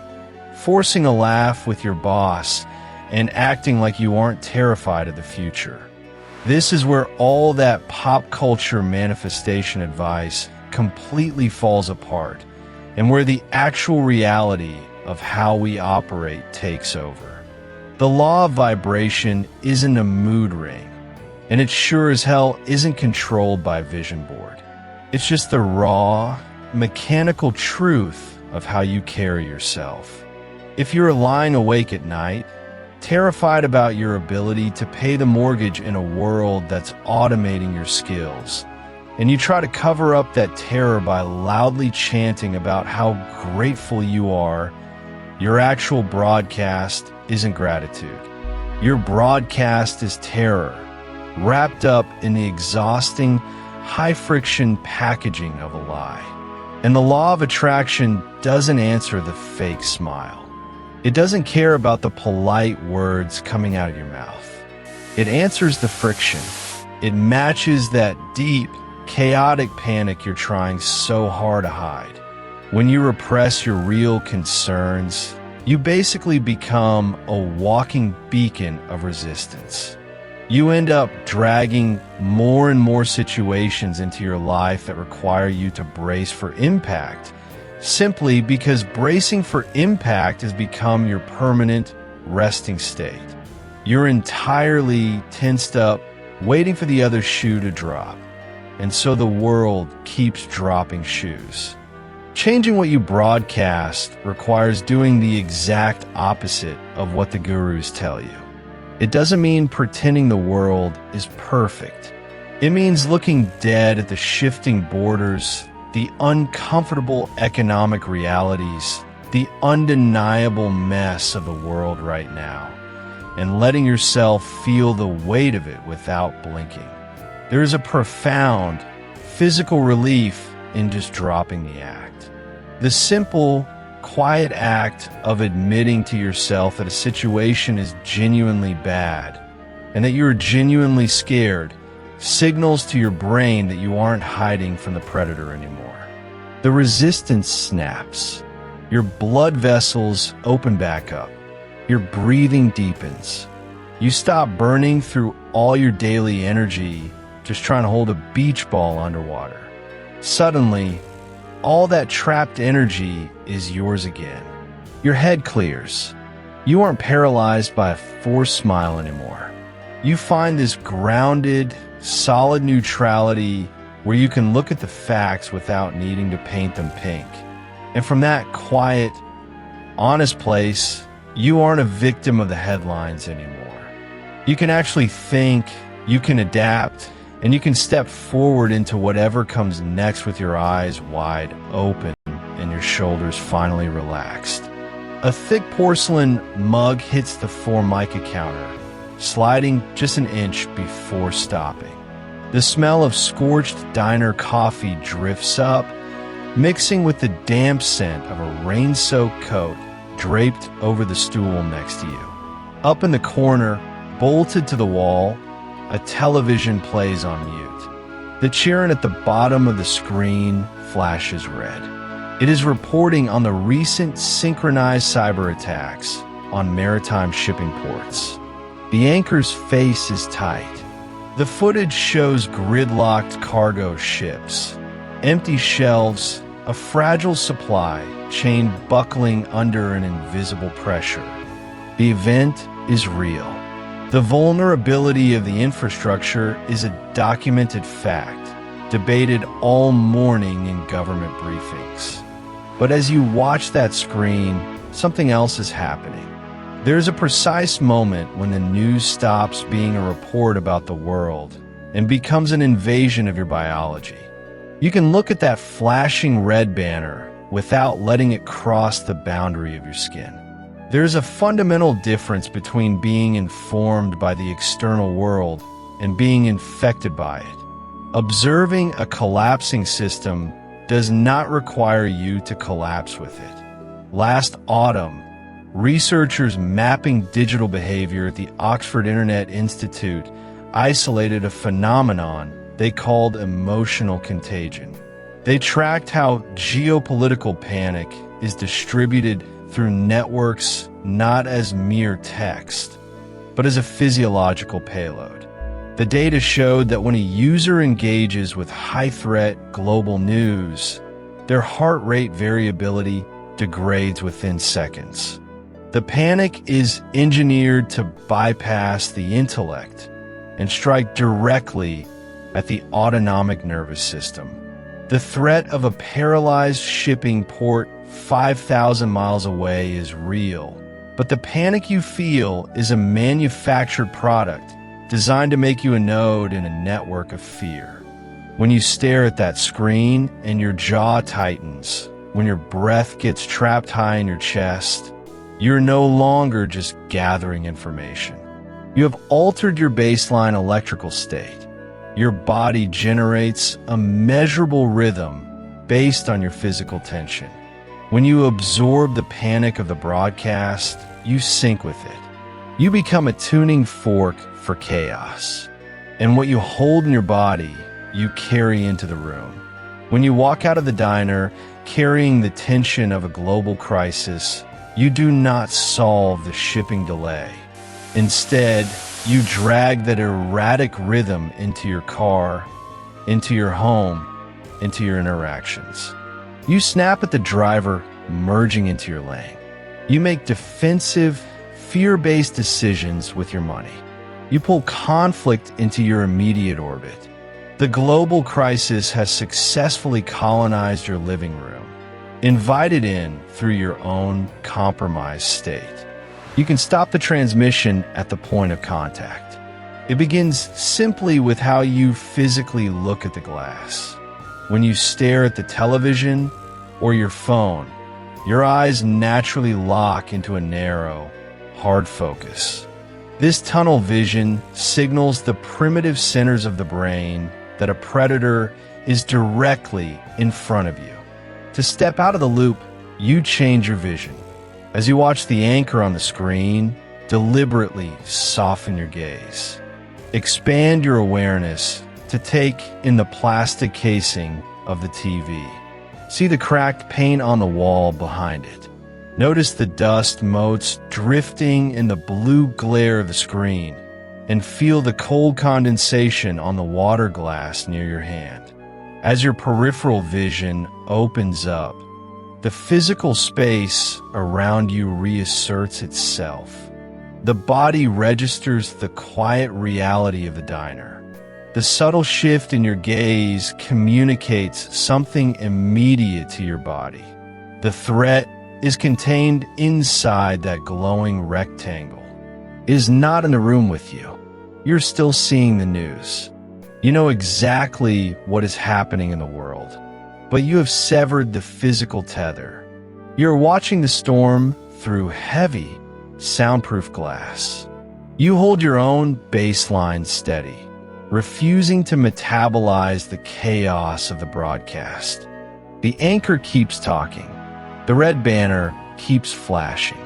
forcing a laugh with your boss and acting like you aren't terrified of the future. This is where all that pop culture manifestation advice completely falls apart, and where the actual reality of how we operate takes over. The law of vibration isn't a mood ring, and it sure as hell isn't controlled by a vision board. It's just the raw, mechanical truth of how you carry yourself. If you're lying awake at night, terrified about your ability to pay the mortgage in a world that's automating your skills, and you try to cover up that terror by loudly chanting about how grateful you are, your actual broadcast isn't gratitude. Your broadcast is terror, wrapped up in the exhausting, high-friction packaging of a lie. And the law of attraction doesn't answer the fake smile. It doesn't care about the polite words coming out of your mouth. It answers the friction. It matches that deep, chaotic panic you're trying so hard to hide. When you repress your real concerns, you basically become a walking beacon of resistance. You end up dragging more and more situations into your life that require you to brace for impact, simply because bracing for impact has become your permanent resting state. You're entirely tensed up, waiting for the other shoe to drop. And so the world keeps dropping shoes. Changing what you broadcast requires doing the exact opposite of what the gurus tell you. It doesn't mean pretending the world is perfect. It means looking dead at the shifting borders, the uncomfortable economic realities, the undeniable mess of the world right now, and letting yourself feel the weight of it without blinking. There is a profound physical relief in just dropping the act. The simple, quiet act of admitting to yourself that a situation is genuinely bad and that you're genuinely scared signals to your brain that you aren't hiding from the predator anymore. The resistance snaps. Your blood vessels open back up. Your breathing deepens. You stop burning through all your daily energy just trying to hold a beach ball underwater. Suddenly, all that trapped energy is yours again. Your head clears. You aren't paralyzed by a forced smile anymore. You find this grounded, solid neutrality where you can look at the facts without needing to paint them pink. And from that quiet, honest place, you aren't a victim of the headlines anymore. You can actually think, you can adapt, and you can step forward into whatever comes next with your eyes wide open and your shoulders finally relaxed. A thick porcelain mug hits the Formica counter, sliding just an inch before stopping. The smell of scorched diner coffee drifts up, mixing with the damp scent of a rain-soaked coat draped over the stool next to you. Up in the corner, bolted to the wall, a television plays on mute. The channel at the bottom of the screen flashes red. It is reporting on the recent synchronized cyber attacks on maritime shipping ports. The anchor's face is tight. The footage shows gridlocked cargo ships, empty shelves, a fragile supply chain buckling under an invisible pressure. The event is real. The vulnerability of the infrastructure is a documented fact, debated all morning in government briefings. But as you watch that screen, something else is happening. There's a precise moment when the news stops being a report about the world and becomes an invasion of your biology. You can look at that flashing red banner without letting it cross the boundary of your skin. There's a fundamental difference between being informed by the external world and being infected by it. Observing a collapsing system does not require you to collapse with it. Last autumn, researchers mapping digital behavior at the Oxford Internet Institute isolated a phenomenon they called emotional contagion. They tracked how geopolitical panic is distributed through networks not as mere text, but as a physiological payload. The data showed that when a user engages with high-threat global news, their heart rate variability degrades within seconds. The panic is engineered to bypass the intellect and strike directly at the autonomic nervous system. The threat of a paralyzed shipping port 5,000 miles away is real, but the panic you feel is a manufactured product designed to make you a node in a network of fear. When you stare at that screen and your jaw tightens, when your breath gets trapped high in your chest, you're no longer just gathering information. You have altered your baseline electrical state. Your body generates a measurable rhythm based on your physical tension. When you absorb the panic of the broadcast, you sync with it. You become a tuning fork for chaos. And what you hold in your body, you carry into the room. When you walk out of the diner carrying the tension of a global crisis, you do not solve the shipping delay. Instead, you drag that erratic rhythm into your car, into your home, into your interactions. You snap at the driver merging into your lane. You make defensive, fear-based decisions with your money. You pull conflict into your immediate orbit. The global crisis has successfully colonized your living room, invited in through your own compromised state. You can stop the transmission at the point of contact. It begins simply with how you physically look at the glass. When you stare at the television or your phone, your eyes naturally lock into a narrow, hard focus. This tunnel vision signals the primitive centers of the brain that a predator is directly in front of you. To step out of the loop, you change your vision. As you watch the anchor on the screen, deliberately soften your gaze. Expand your awareness to take in the plastic casing of the TV. See the cracked paint on the wall behind it. Notice the dust motes drifting in the blue glare of the screen, and feel the cold condensation on the water glass near your hand. As your peripheral vision opens up, the physical space around you reasserts itself. The body registers the quiet reality of the diner. The subtle shift in your gaze communicates something immediate to your body. The threat is contained inside that glowing rectangle. It is not in the room with you. You're still seeing the news. You know exactly what is happening in the world, but you have severed the physical tether. You're watching the storm through heavy, soundproof glass. You hold your own baseline steady, refusing to metabolize the chaos of the broadcast. The anchor keeps talking. The red banner keeps flashing,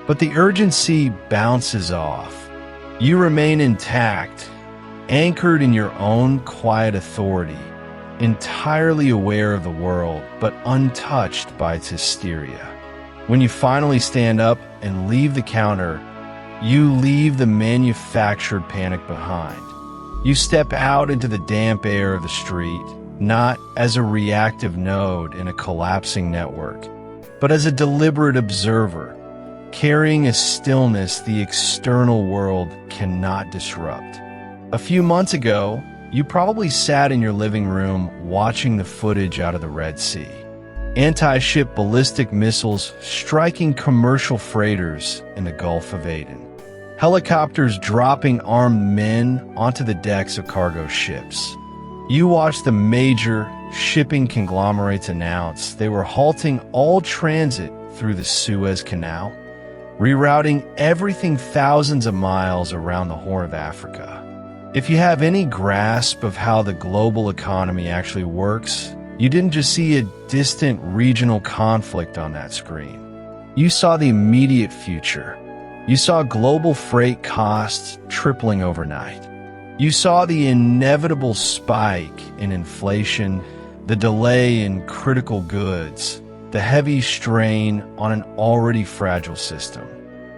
but the urgency bounces off. You remain intact, anchored in your own quiet authority, entirely aware of the world, but untouched by its hysteria. When you finally stand up and leave the counter, you leave the manufactured panic behind. You step out into the damp air of the street, not as a reactive node in a collapsing network, but as a deliberate observer, carrying a stillness the external world cannot disrupt. A few months ago, you probably sat in your living room watching the footage out of the Red Sea. Anti-ship ballistic missiles striking commercial freighters in the Gulf of Aden. Helicopters dropping armed men onto the decks of cargo ships. You watched the major shipping conglomerates announce they were halting all transit through the Suez Canal, rerouting everything thousands of miles around the Horn of Africa. If you have any grasp of how the global economy actually works, you didn't just see a distant regional conflict on that screen. You saw the immediate future. You saw global freight costs tripling overnight. You saw the inevitable spike in inflation, the delay in critical goods, the heavy strain on an already fragile system.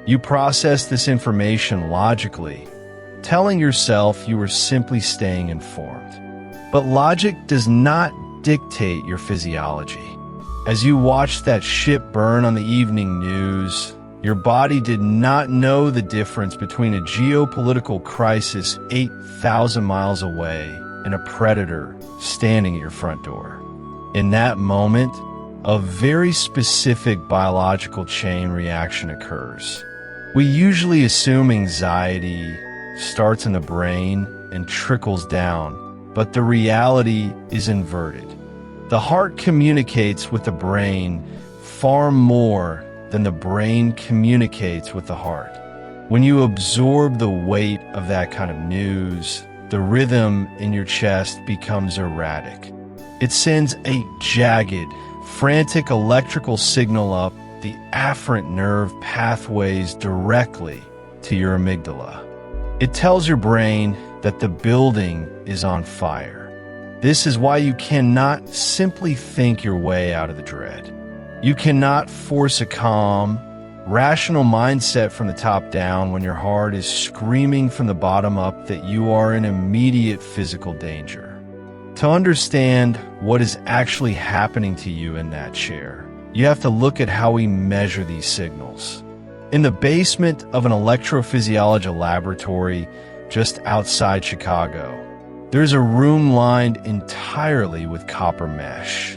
You processed this information logically, telling yourself you were simply staying informed. But logic does not dictate your physiology. As you watched that ship burn on the evening news, your body did not know the difference between a geopolitical crisis 8,000 miles away and a predator standing at your front door. In that moment, a very specific biological chain reaction occurs. We usually assume anxiety starts in the brain and trickles down, but the reality is inverted. The heart communicates with the brain far more than the brain communicates with the heart. When you absorb the weight of that kind of news, the rhythm in your chest becomes erratic. It sends a jagged, frantic electrical signal up the afferent nerve pathways directly to your amygdala. It tells your brain that the building is on fire. This is why you cannot simply think your way out of the dread. You cannot force a calm, rational mindset from the top down when your heart is screaming from the bottom up that you are in immediate physical danger. To understand what is actually happening to you in that chair, you have to look at how we measure these signals. In the basement of an electrophysiology laboratory just outside Chicago, there's a room lined entirely with copper mesh.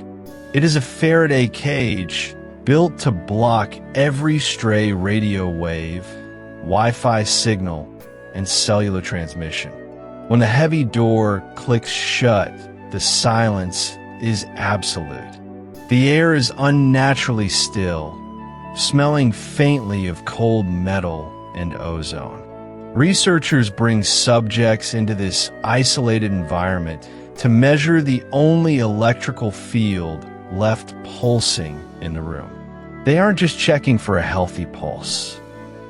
It is a Faraday cage built to block every stray radio wave, Wi-Fi signal, and cellular transmission. When the heavy door clicks shut, the silence is absolute. The air is unnaturally still, smelling faintly of cold metal and ozone. Researchers bring subjects into this isolated environment to measure the only electrical field left pulsing in the room. They aren't just checking for a healthy pulse.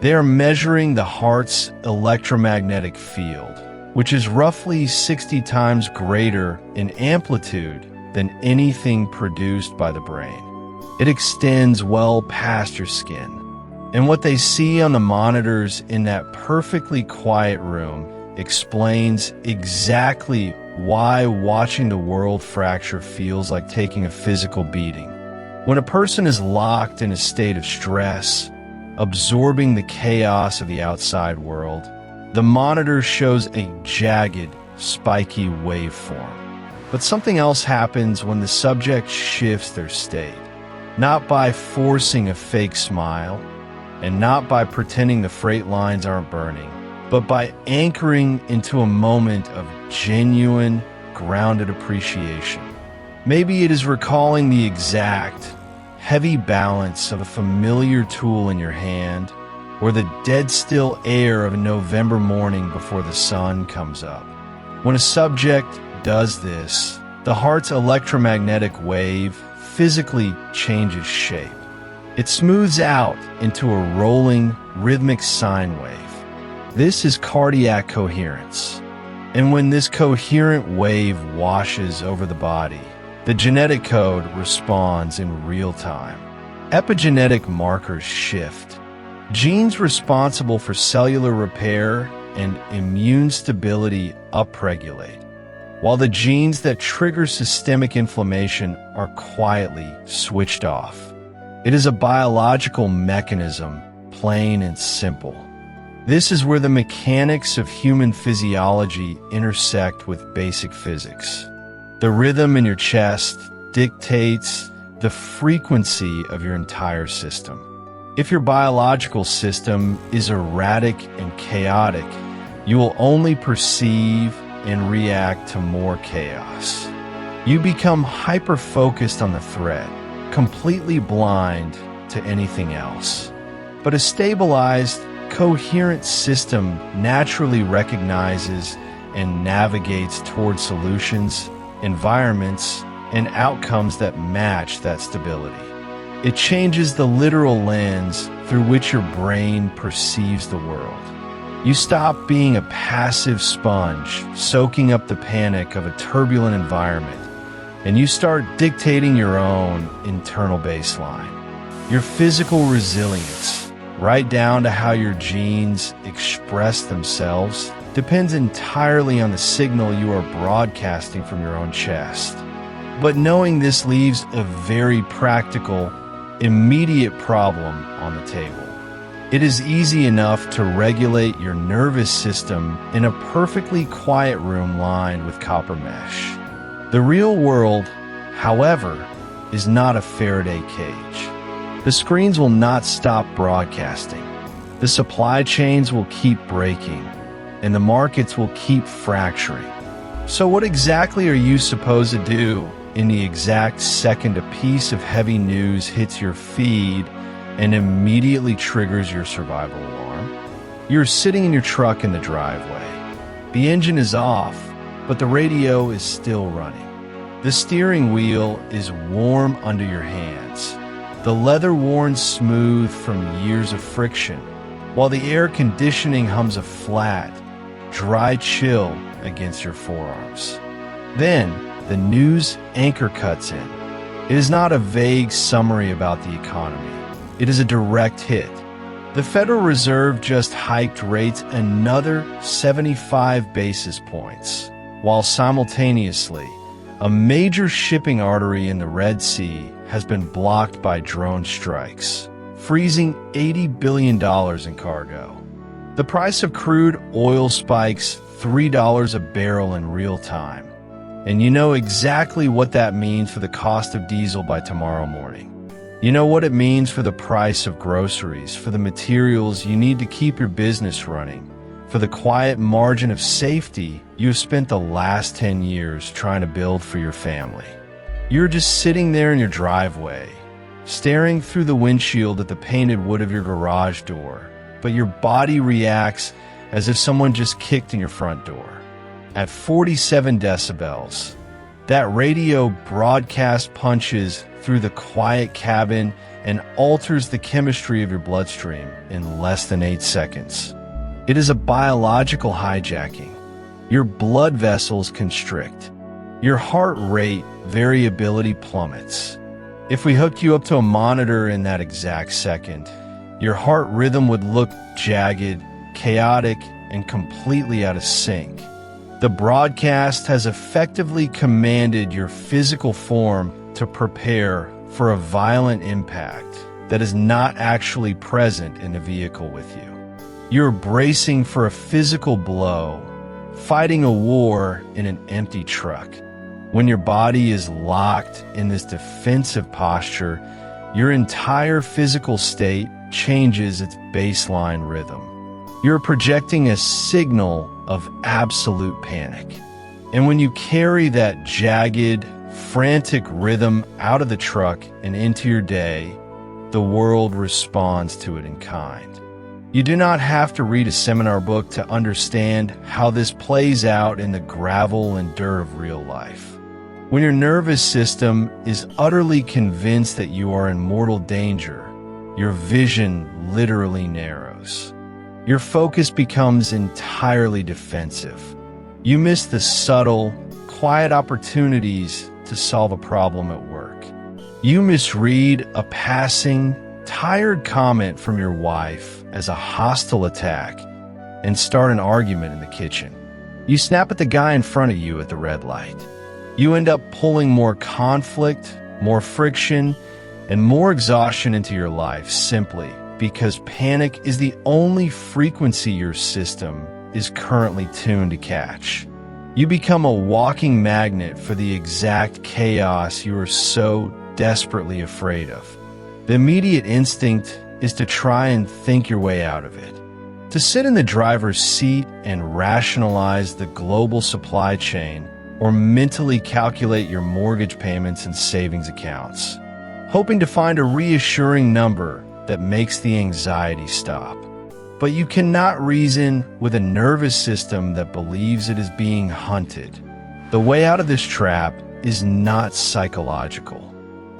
They are measuring the heart's electromagnetic field, which is roughly 60 times greater in amplitude than anything produced by the brain. It extends well past your skin. And what they see on the monitors in that perfectly quiet room explains exactly why watching the world fracture feels like taking a physical beating. When a person is locked in a state of stress, absorbing the chaos of the outside world, the monitor shows a jagged, spiky waveform. But something else happens when the subject shifts their state, not by forcing a fake smile, and not by pretending the freight lines aren't burning, but by anchoring into a moment of genuine, grounded appreciation. Maybe it is recalling the exact, heavy balance of a familiar tool in your hand, or the dead still air of a November morning before the sun comes up. When a subject does this, the heart's electromagnetic wave physically changes shape. It smooths out into a rolling, rhythmic sine wave. This is cardiac coherence. And when this coherent wave washes over the body, the genetic code responds in real time. Epigenetic markers shift. Genes responsible for cellular repair and immune stability upregulate, while the genes that trigger systemic inflammation are quietly switched off. It is a biological mechanism, plain and simple. This is where the mechanics of human physiology intersect with basic physics. The rhythm in your chest dictates the frequency of your entire system. If your biological system is erratic and chaotic, you will only perceive and react to more chaos. You become hyper-focused on the threat, completely blind to anything else. But a stabilized, coherent system naturally recognizes and navigates toward solutions, environments, and outcomes that match that stability. It changes the literal lens through which your brain perceives the world. You stop being a passive sponge, soaking up the panic of a turbulent environment, and you start dictating your own internal baseline. Your physical resilience, right down to how your genes express themselves, depends entirely on the signal you are broadcasting from your own chest. But knowing this leaves a very practical, immediate problem on the table. It is easy enough to regulate your nervous system in a perfectly quiet room lined with copper mesh. The real world, however, is not a Faraday cage. The screens will not stop broadcasting. The supply chains will keep breaking, and the markets will keep fracturing. So what exactly are you supposed to do in the exact second a piece of heavy news hits your feed and immediately triggers your survival alarm? You're sitting in your truck in the driveway. The engine is off, but the radio is still running. The steering wheel is warm under your hands, the leather worn smooth from years of friction, while the air conditioning hums a flat, dry chill against your forearms. Then, the news anchor cuts in. It is not a vague summary about the economy. It is a direct hit. The Federal Reserve just hiked rates another 75 basis points, while simultaneously, a major shipping artery in the Red Sea has been blocked by drone strikes, freezing $80 billion in cargo. The price of crude oil spikes $3 a barrel in real time. And you know exactly what that means for the cost of diesel by tomorrow morning. You know what it means for the price of groceries, for the materials you need to keep your business running, for the quiet margin of safety you have spent the last 10 years trying to build for your family. You're just sitting there in your driveway, staring through the windshield at the painted wood of your garage door, but your body reacts as if someone just kicked in your front door. At 47 decibels, that radio broadcast punches through the quiet cabin and alters the chemistry of your bloodstream in less than 8 seconds. It is a biological hijacking. Your blood vessels constrict. Your heart rate variability plummets. If we hooked you up to a monitor in that exact second, your heart rhythm would look jagged, chaotic, and completely out of sync. The broadcast has effectively commanded your physical form to prepare for a violent impact that is not actually present in the vehicle with you. You're bracing for a physical blow, fighting a war in an empty truck. When your body is locked in this defensive posture, your entire physical state changes its baseline rhythm. You're projecting a signal of absolute panic. And when you carry that jagged, frantic rhythm out of the truck and into your day, the world responds to it in kind. You do not have to read a seminar book to understand how this plays out in the gravel and dirt of real life. When your nervous system is utterly convinced that you are in mortal danger, your vision literally narrows. Your focus becomes entirely defensive. You miss the subtle, quiet opportunities to solve a problem at work. You misread a passing, tired comment from your wife as a hostile attack and start an argument in the kitchen. You snap at the guy in front of you at the red light. You end up pulling more conflict, more friction, and more exhaustion into your life simply because panic is the only frequency your system is currently tuned to catch. You become a walking magnet for the exact chaos you are so desperately afraid of. The immediate instinct is to try and think your way out of it, to sit in the driver's seat and rationalize the global supply chain or mentally calculate your mortgage payments and savings accounts, hoping to find a reassuring number that makes the anxiety stop. But you cannot reason with a nervous system that believes it is being hunted. The way out of this trap is not psychological.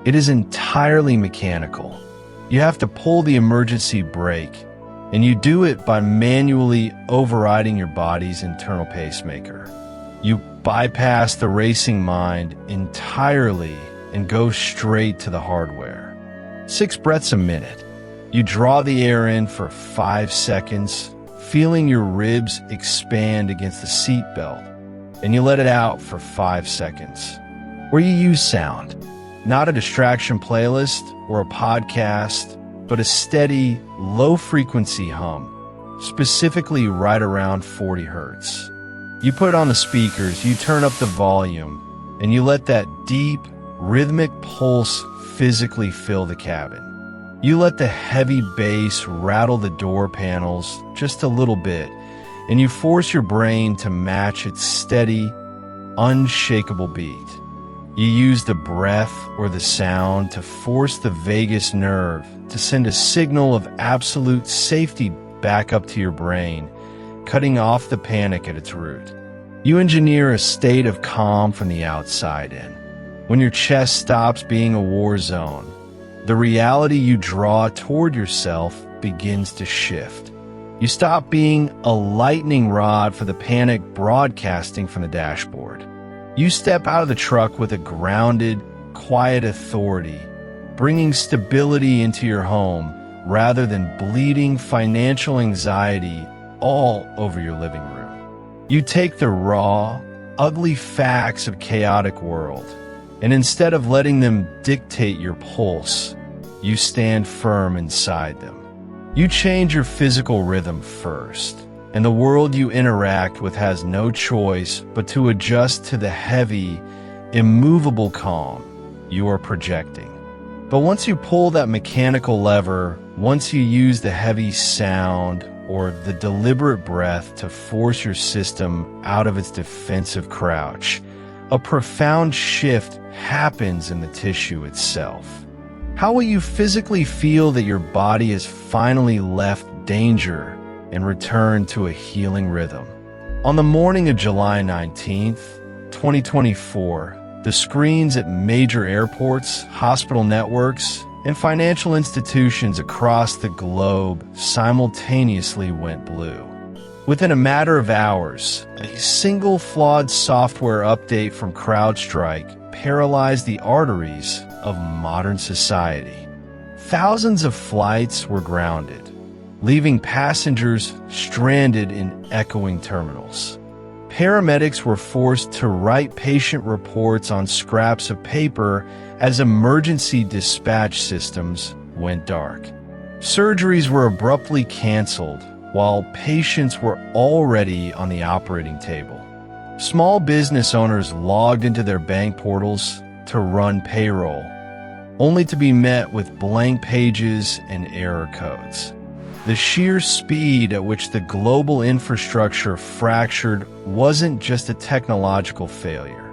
It is entirely mechanical. You have to pull the emergency brake, and you do it by manually overriding your body's internal pacemaker. You bypass the racing mind entirely and go straight to the hardware. 6 breaths a minute. You draw the air in for 5 seconds, feeling your ribs expand against the seat belt, and you let it out for 5 seconds. Where you use sound, not a distraction playlist or a podcast, but a steady, low-frequency hum, specifically right around 40 hertz. You put it on the speakers, you turn up the volume, and you let that deep, rhythmic pulse physically fill the cabin. You let the heavy bass rattle the door panels just a little bit, and you force your brain to match its steady, unshakable beat. You use the breath or the sound to force the vagus nerve to send a signal of absolute safety back up to your brain, cutting off the panic at its root. You engineer a state of calm from the outside in. When your chest stops being a war zone, the reality you draw toward yourself begins to shift. You stop being a lightning rod for the panic broadcasting from the dashboard. You step out of the truck with a grounded, quiet authority, bringing stability into your home rather than bleeding financial anxiety all over your living room. You take the raw, ugly facts of chaotic world, and instead of letting them dictate your pulse, you stand firm inside them. You change your physical rhythm first, and the world you interact with has no choice but to adjust to the heavy, immovable calm you are projecting. But once you pull that mechanical lever, once you use the heavy sound or the deliberate breath to force your system out of its defensive crouch, a profound shift happens in the tissue itself. How will you physically feel that your body has finally left danger and returned to a healing rhythm? On the morning of July 19th, 2024, the screens at major airports, hospital networks, and financial institutions across the globe simultaneously went blue. Within a matter of hours, a single flawed software update from CrowdStrike paralyzed the arteries of modern society. Thousands of flights were grounded, leaving passengers stranded in echoing terminals. Paramedics were forced to write patient reports on scraps of paper as emergency dispatch systems went dark. Surgeries were abruptly canceled while patients were already on the operating table. Small business owners logged into their bank portals to run payroll, only to be met with blank pages and error codes. The sheer speed at which the global infrastructure fractured wasn't just a technological failure.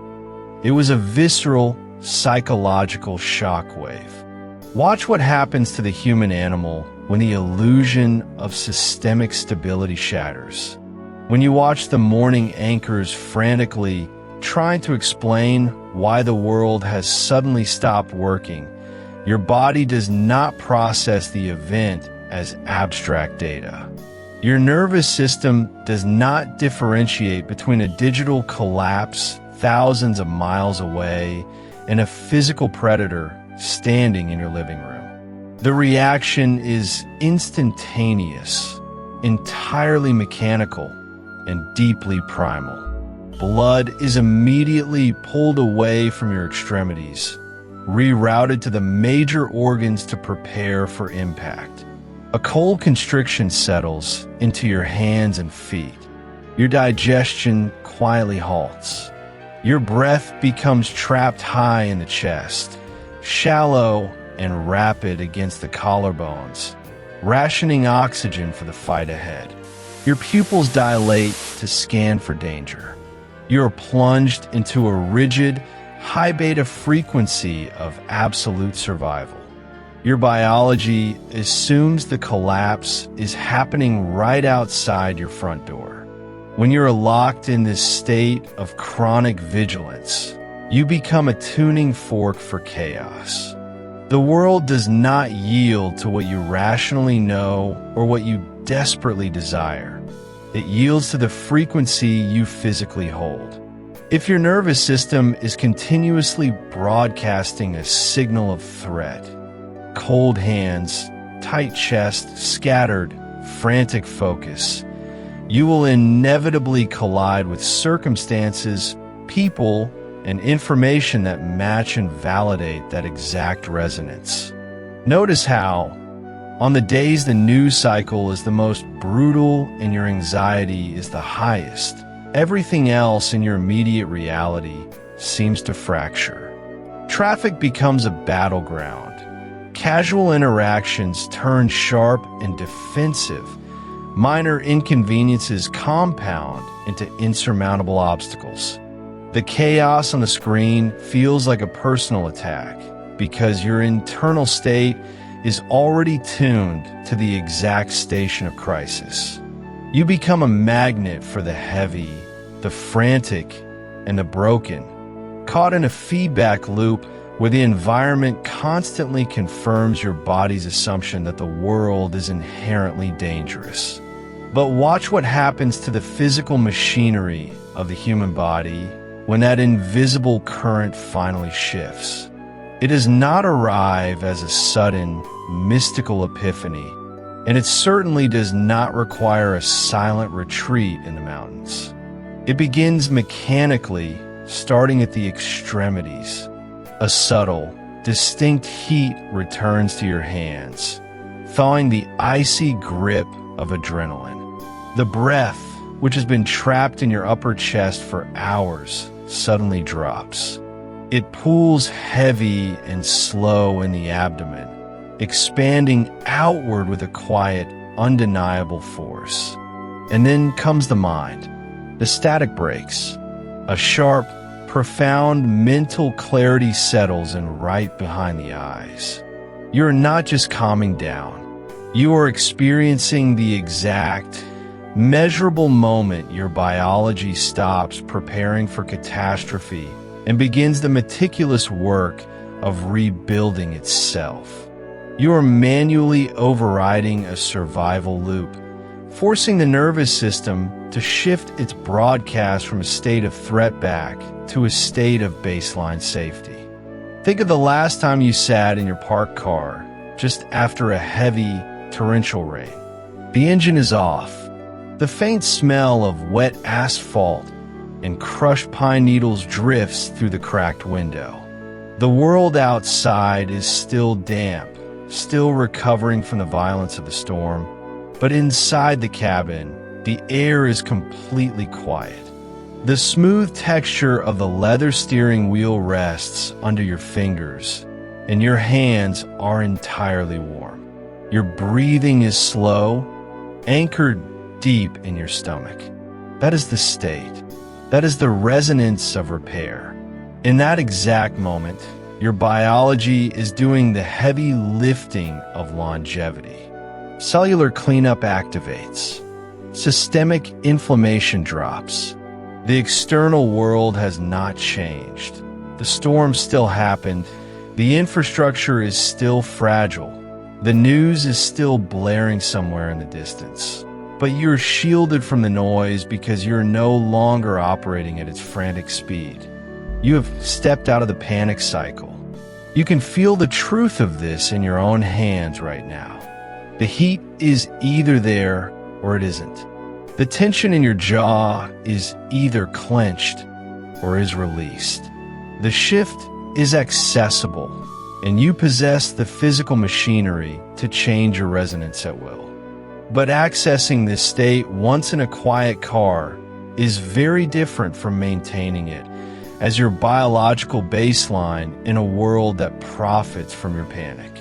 It was a visceral, psychological shockwave. Watch what happens to the human animal when the illusion of systemic stability shatters. When you watch the morning anchors frantically trying to explain why the world has suddenly stopped working, your body does not process the event as abstract data. Your nervous system does not differentiate between a digital collapse thousands of miles away and a physical predator standing in your living room. The reaction is instantaneous, entirely mechanical, and deeply primal. Blood is immediately pulled away from your extremities, rerouted to the major organs to prepare for impact. A cold constriction settles into your hands and feet. Your digestion quietly halts. Your breath becomes trapped high in the chest, shallow and rapid against the collarbones, rationing oxygen for the fight ahead. Your pupils dilate to scan for danger. You are plunged into a rigid, high beta frequency of absolute survival. Your biology assumes the collapse is happening right outside your front door. When you're locked in this state of chronic vigilance, you become a tuning fork for chaos. The world does not yield to what you rationally know or what you desperately desire. It yields to the frequency you physically hold. If your nervous system is continuously broadcasting a signal of threat, cold hands, tight chest, scattered, frantic focus, you will inevitably collide with circumstances, people, and information that match and validate that exact resonance. Notice how, on the days the news cycle is the most brutal and your anxiety is the highest, everything else in your immediate reality seems to fracture. Traffic becomes a battleground. Casual interactions turn sharp and defensive. Minor inconveniences compound into insurmountable obstacles. The chaos on the screen feels like a personal attack because your internal state is already tuned to the exact station of crisis. You become a magnet for the heavy, the frantic, and the broken, caught in a feedback loop where the environment constantly confirms your body's assumption that the world is inherently dangerous. But watch what happens to the physical machinery of the human body when that invisible current finally shifts. It does not arrive as a sudden, mystical epiphany, and it certainly does not require a silent retreat in the mountains. It begins mechanically, starting at the extremities. A subtle, distinct heat returns to your hands, thawing the icy grip of adrenaline. The breath, which has been trapped in your upper chest for hours, suddenly drops. It pulls heavy and slow in the abdomen, expanding outward with a quiet, undeniable force. And then comes the mind. The static breaks. A sharp, profound mental clarity settles in right behind the eyes. You're not just calming down. You are experiencing the exact, measurable moment your biology stops preparing for catastrophe and begins the meticulous work of rebuilding itself. You are manually overriding a survival loop, forcing the nervous system to shift its broadcast from a state of threat back to a state of baseline safety. Think of the last time you sat in your parked car just after a heavy, torrential rain. The engine is off. The faint smell of wet asphalt and crushed pine needles drifts through the cracked window. The world outside is still damp, still recovering from the violence of the storm, but inside the cabin, the air is completely quiet. The smooth texture of the leather steering wheel rests under your fingers, and your hands are entirely warm. Your breathing is slow, anchored deep in your stomach. That is the state. That is the resonance of repair. In that exact moment, your biology is doing the heavy lifting of longevity. Cellular cleanup activates. Systemic inflammation drops. The external world has not changed. The storm still happened. The infrastructure is still fragile. The news is still blaring somewhere in the distance. But you're shielded from the noise because you're no longer operating at its frantic speed. You have stepped out of the panic cycle. You can feel the truth of this in your own hands right now. The heat is either there or it isn't. The tension in your jaw is either clenched or is released. The shift is accessible, and you possess the physical machinery to change your resonance at will. But accessing this state once in a quiet car is very different from maintaining it as your biological baseline in a world that profits from your panic.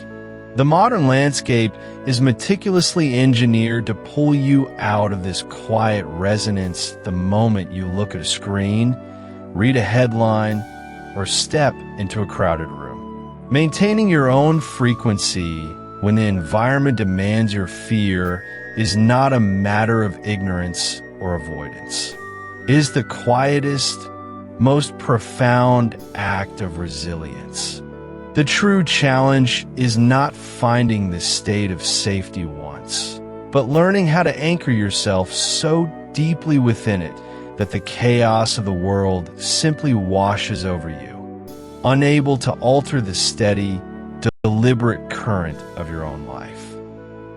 The modern landscape is meticulously engineered to pull you out of this quiet resonance the moment you look at a screen, read a headline, or step into a crowded room. Maintaining your own frequency when the environment demands your fear is not a matter of ignorance or avoidance. It is the quietest, most profound act of resilience. The true challenge is not finding the state of safety once, but learning how to anchor yourself so deeply within it that the chaos of the world simply washes over you, unable to alter the steady, deliberate current of your own life.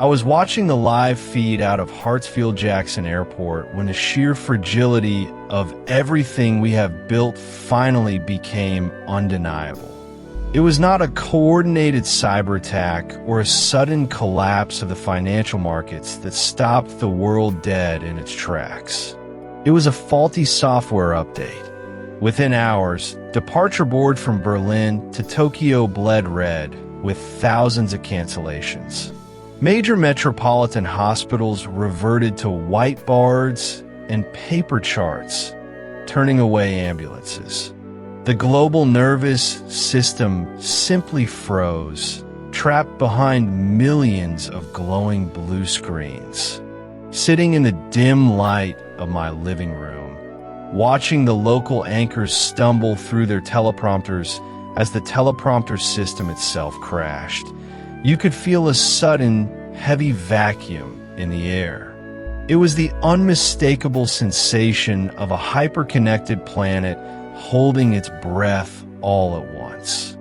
I was watching the live feed out of Hartsfield-Jackson Airport when the sheer fragility of everything we have built finally became undeniable. It was not a coordinated cyber attack or a sudden collapse of the financial markets that stopped the world dead in its tracks. It was a faulty software update. Within hours, departure board from Berlin to Tokyo bled red with thousands of cancellations. Major metropolitan hospitals reverted to whiteboards and paper charts, turning away ambulances. The global nervous system simply froze, trapped behind millions of glowing blue screens. Sitting in the dim light of my living room, watching the local anchors stumble through their teleprompters as the teleprompter system itself crashed, you could feel a sudden, heavy vacuum in the air. It was the unmistakable sensation of a hyper-connected planet holding its breath all at once.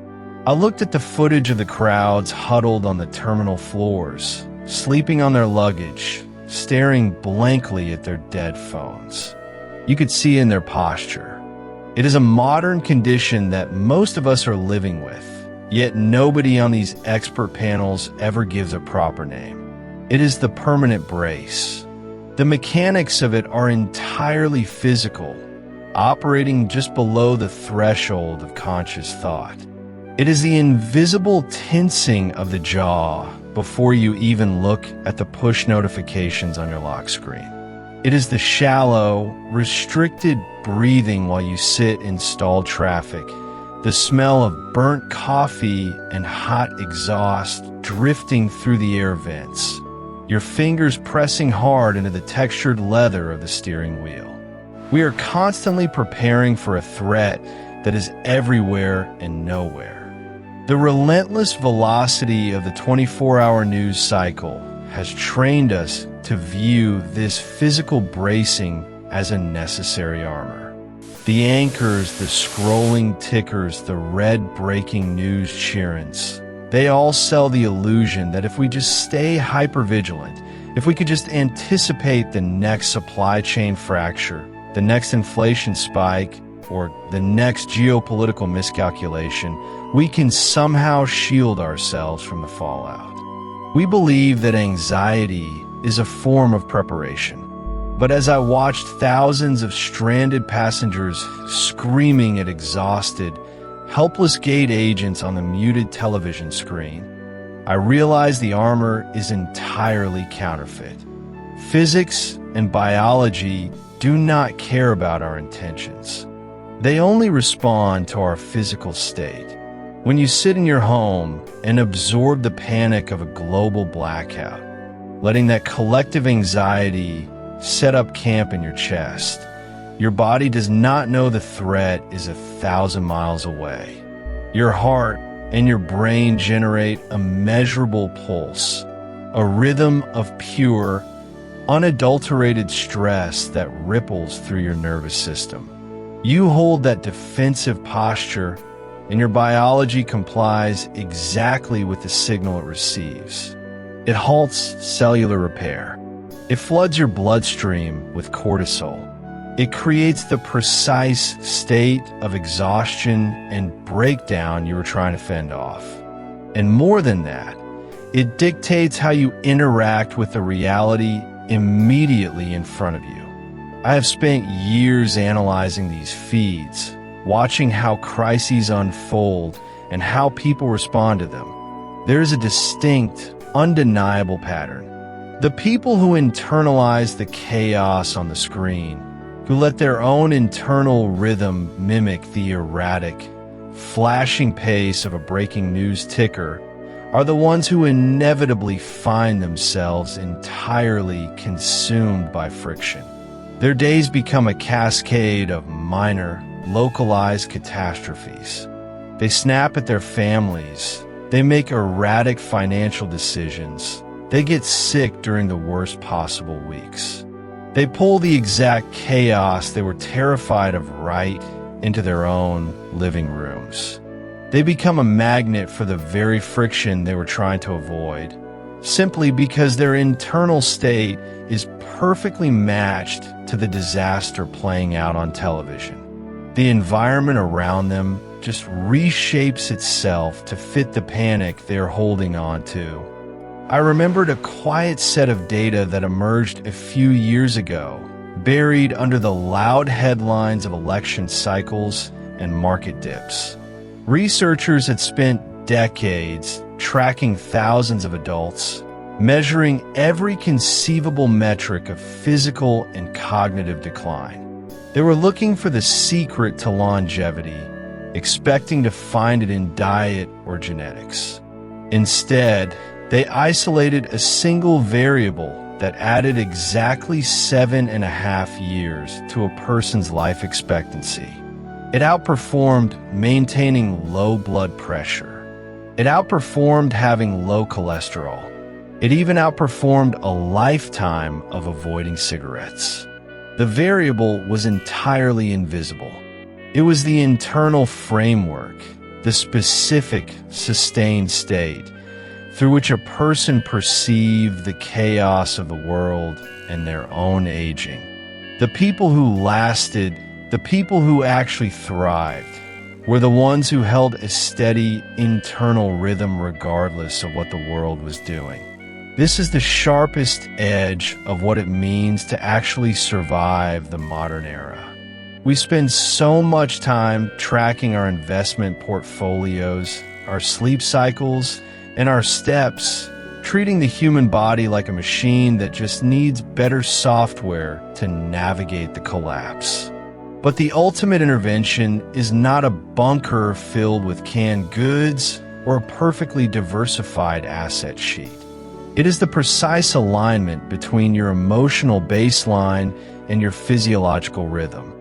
I looked at the footage of the crowds huddled on the terminal floors, sleeping on their luggage, staring blankly at their dead phones. You could see in their posture. It is a modern condition that most of us are living with, yet nobody on these expert panels ever gives a proper name. It is the permanent brace. The mechanics of it are entirely physical, operating just below the threshold of conscious thought. It is the invisible tensing of the jaw before you even look at the push notifications on your lock screen. It is the shallow, restricted breathing while you sit in stalled traffic, the smell of burnt coffee and hot exhaust drifting through the air vents, your fingers pressing hard into the textured leather of the steering wheel. We are constantly preparing for a threat that is everywhere and nowhere. The relentless velocity of the 24-hour news cycle has trained us to view this physical bracing as a necessary armor. The anchors, the scrolling tickers, the red breaking news cheerings, they all sell the illusion that if we just stay hypervigilant, if we could just anticipate the next supply chain fracture, the next inflation spike, or the next geopolitical miscalculation, we can somehow shield ourselves from the fallout. We believe that anxiety is a form of preparation. But as I watched thousands of stranded passengers screaming at exhausted, helpless gate agents on the muted television screen, I realized the armor is entirely counterfeit. Physics and biology do not care about our intentions. They only respond to our physical state. When you sit in your home and absorb the panic of a global blackout, letting that collective anxiety set up camp in your chest, your body does not know the threat is 1,000 miles away. Your heart and your brain generate a measurable pulse, a rhythm of pure, unadulterated stress that ripples through your nervous system. You hold that defensive posture, and your biology complies exactly with the signal it receives. It halts cellular repair. It floods your bloodstream with cortisol. It creates the precise state of exhaustion and breakdown you were trying to fend off. And more than that, it dictates how you interact with the reality immediately in front of you. I have spent years analyzing these feeds, watching how crises unfold and how people respond to them. There is a distinct, undeniable pattern. The people who internalize the chaos on the screen, who let their own internal rhythm mimic the erratic, flashing pace of a breaking news ticker, are the ones who inevitably find themselves entirely consumed by friction. Their days become a cascade of minor, localized catastrophes. They snap at their families. They make erratic financial decisions. They get sick during the worst possible weeks. They pull the exact chaos they were terrified of right into their own living rooms. They become a magnet for the very friction they were trying to avoid, simply because their internal state is perfectly matched to the disaster playing out on television. The environment around them just reshapes itself to fit the panic they're holding on to. I remembered a quiet set of data that emerged a few years ago, buried under the loud headlines of election cycles and market dips. Researchers had spent decades tracking thousands of adults, measuring every conceivable metric of physical and cognitive decline. They were looking for the secret to longevity, expecting to find it in diet or genetics. Instead, they isolated a single variable that added exactly 7.5 years to a person's life expectancy. It outperformed maintaining low blood pressure. It outperformed having low cholesterol. It even outperformed a lifetime of avoiding cigarettes. The variable was entirely invisible. It was the internal framework, the specific, sustained state, through which a person perceived the chaos of the world and their own aging. The people who lasted, the people who actually thrived, were the ones who held a steady internal rhythm regardless of what the world was doing. This is the sharpest edge of what it means to actually survive the modern era. We spend so much time tracking our investment portfolios, our sleep cycles, and our steps, treating the human body like a machine that just needs better software to navigate the collapse. But the ultimate intervention is not a bunker filled with canned goods or a perfectly diversified asset sheet. It is the precise alignment between your emotional baseline and your physiological rhythm.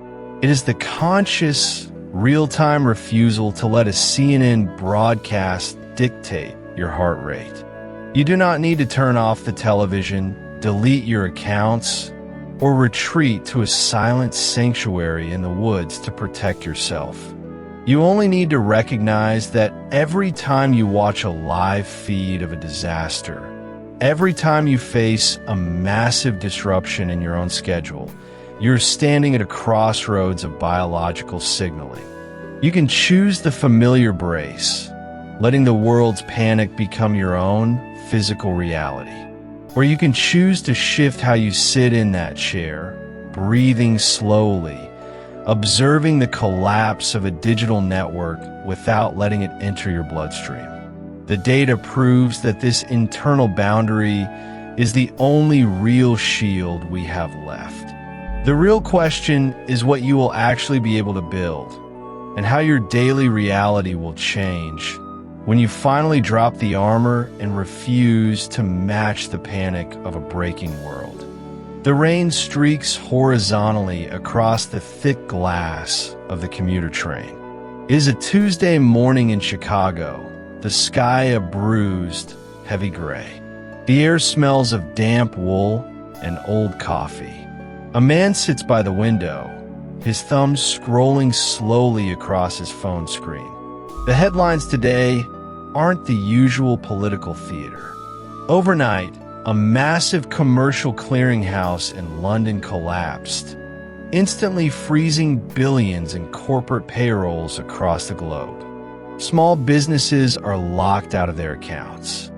It is the conscious, real-time refusal to let a CNN broadcast dictate your heart rate. You do not need to turn off the television, delete your accounts, or retreat to a silent sanctuary in the woods to protect yourself. You only need to recognize that every time you watch a live feed of a disaster, every time you face a massive disruption in your own schedule, you're standing at a crossroads of biological signaling. You can choose the familiar brace, letting the world's panic become your own physical reality. Or you can choose to shift how you sit in that chair, breathing slowly, observing the collapse of a digital network without letting it enter your bloodstream. The data proves that this internal boundary is the only real shield we have left. The real question is what you will actually be able to build, and how your daily reality will change when you finally drop the armor and refuse to match the panic of a breaking world. The rain streaks horizontally across the thick glass of the commuter train. It is a Tuesday morning in Chicago, the sky a bruised, heavy gray. The air smells of damp wool and old coffee. A man sits by the window, his thumbs scrolling slowly across his phone screen. The headlines today aren't the usual political theater. Overnight, a massive commercial clearinghouse in London collapsed, instantly freezing billions in corporate payrolls across the globe. Small businesses are locked out of their accounts.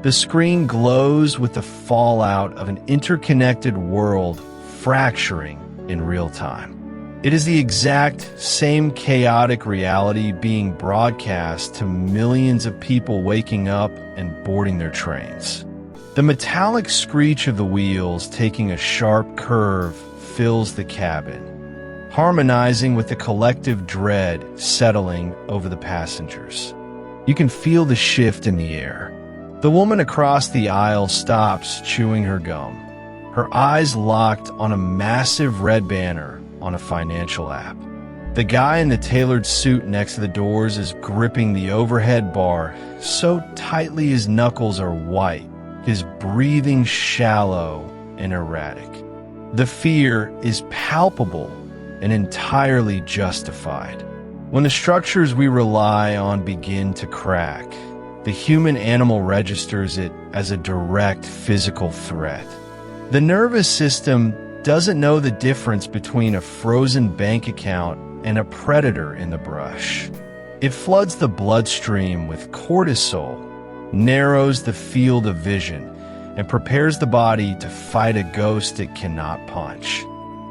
The screen glows with the fallout of an interconnected world fracturing in real time. It is the exact same chaotic reality being broadcast to millions of people waking up and boarding their trains. The metallic screech of the wheels taking a sharp curve fills the cabin, harmonizing with the collective dread settling over the passengers. You can feel the shift in the air. The woman across the aisle stops chewing her gum, her eyes locked on a massive red banner on a financial app. The guy in the tailored suit next to the doors is gripping the overhead bar so tightly his knuckles are white, his breathing shallow and erratic. The fear is palpable and entirely justified. When the structures we rely on begin to crack, the human-animal registers it as a direct physical threat. The nervous system doesn't know the difference between a frozen bank account and a predator in the brush. It floods the bloodstream with cortisol, narrows the field of vision, and prepares the body to fight a ghost it cannot punch.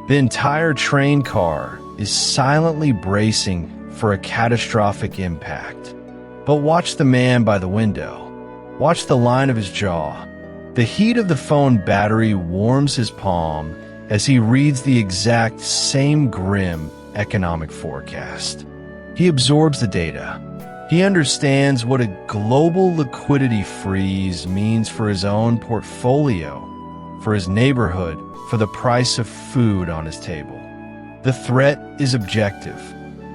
The entire train car is silently bracing for a catastrophic impact. But watch the man by the window. Watch the line of his jaw. The heat of the phone battery warms his palm as he reads the exact same grim economic forecast. He absorbs the data. He understands what a global liquidity freeze means for his own portfolio, for his neighborhood, for the price of food on his table. The threat is objective.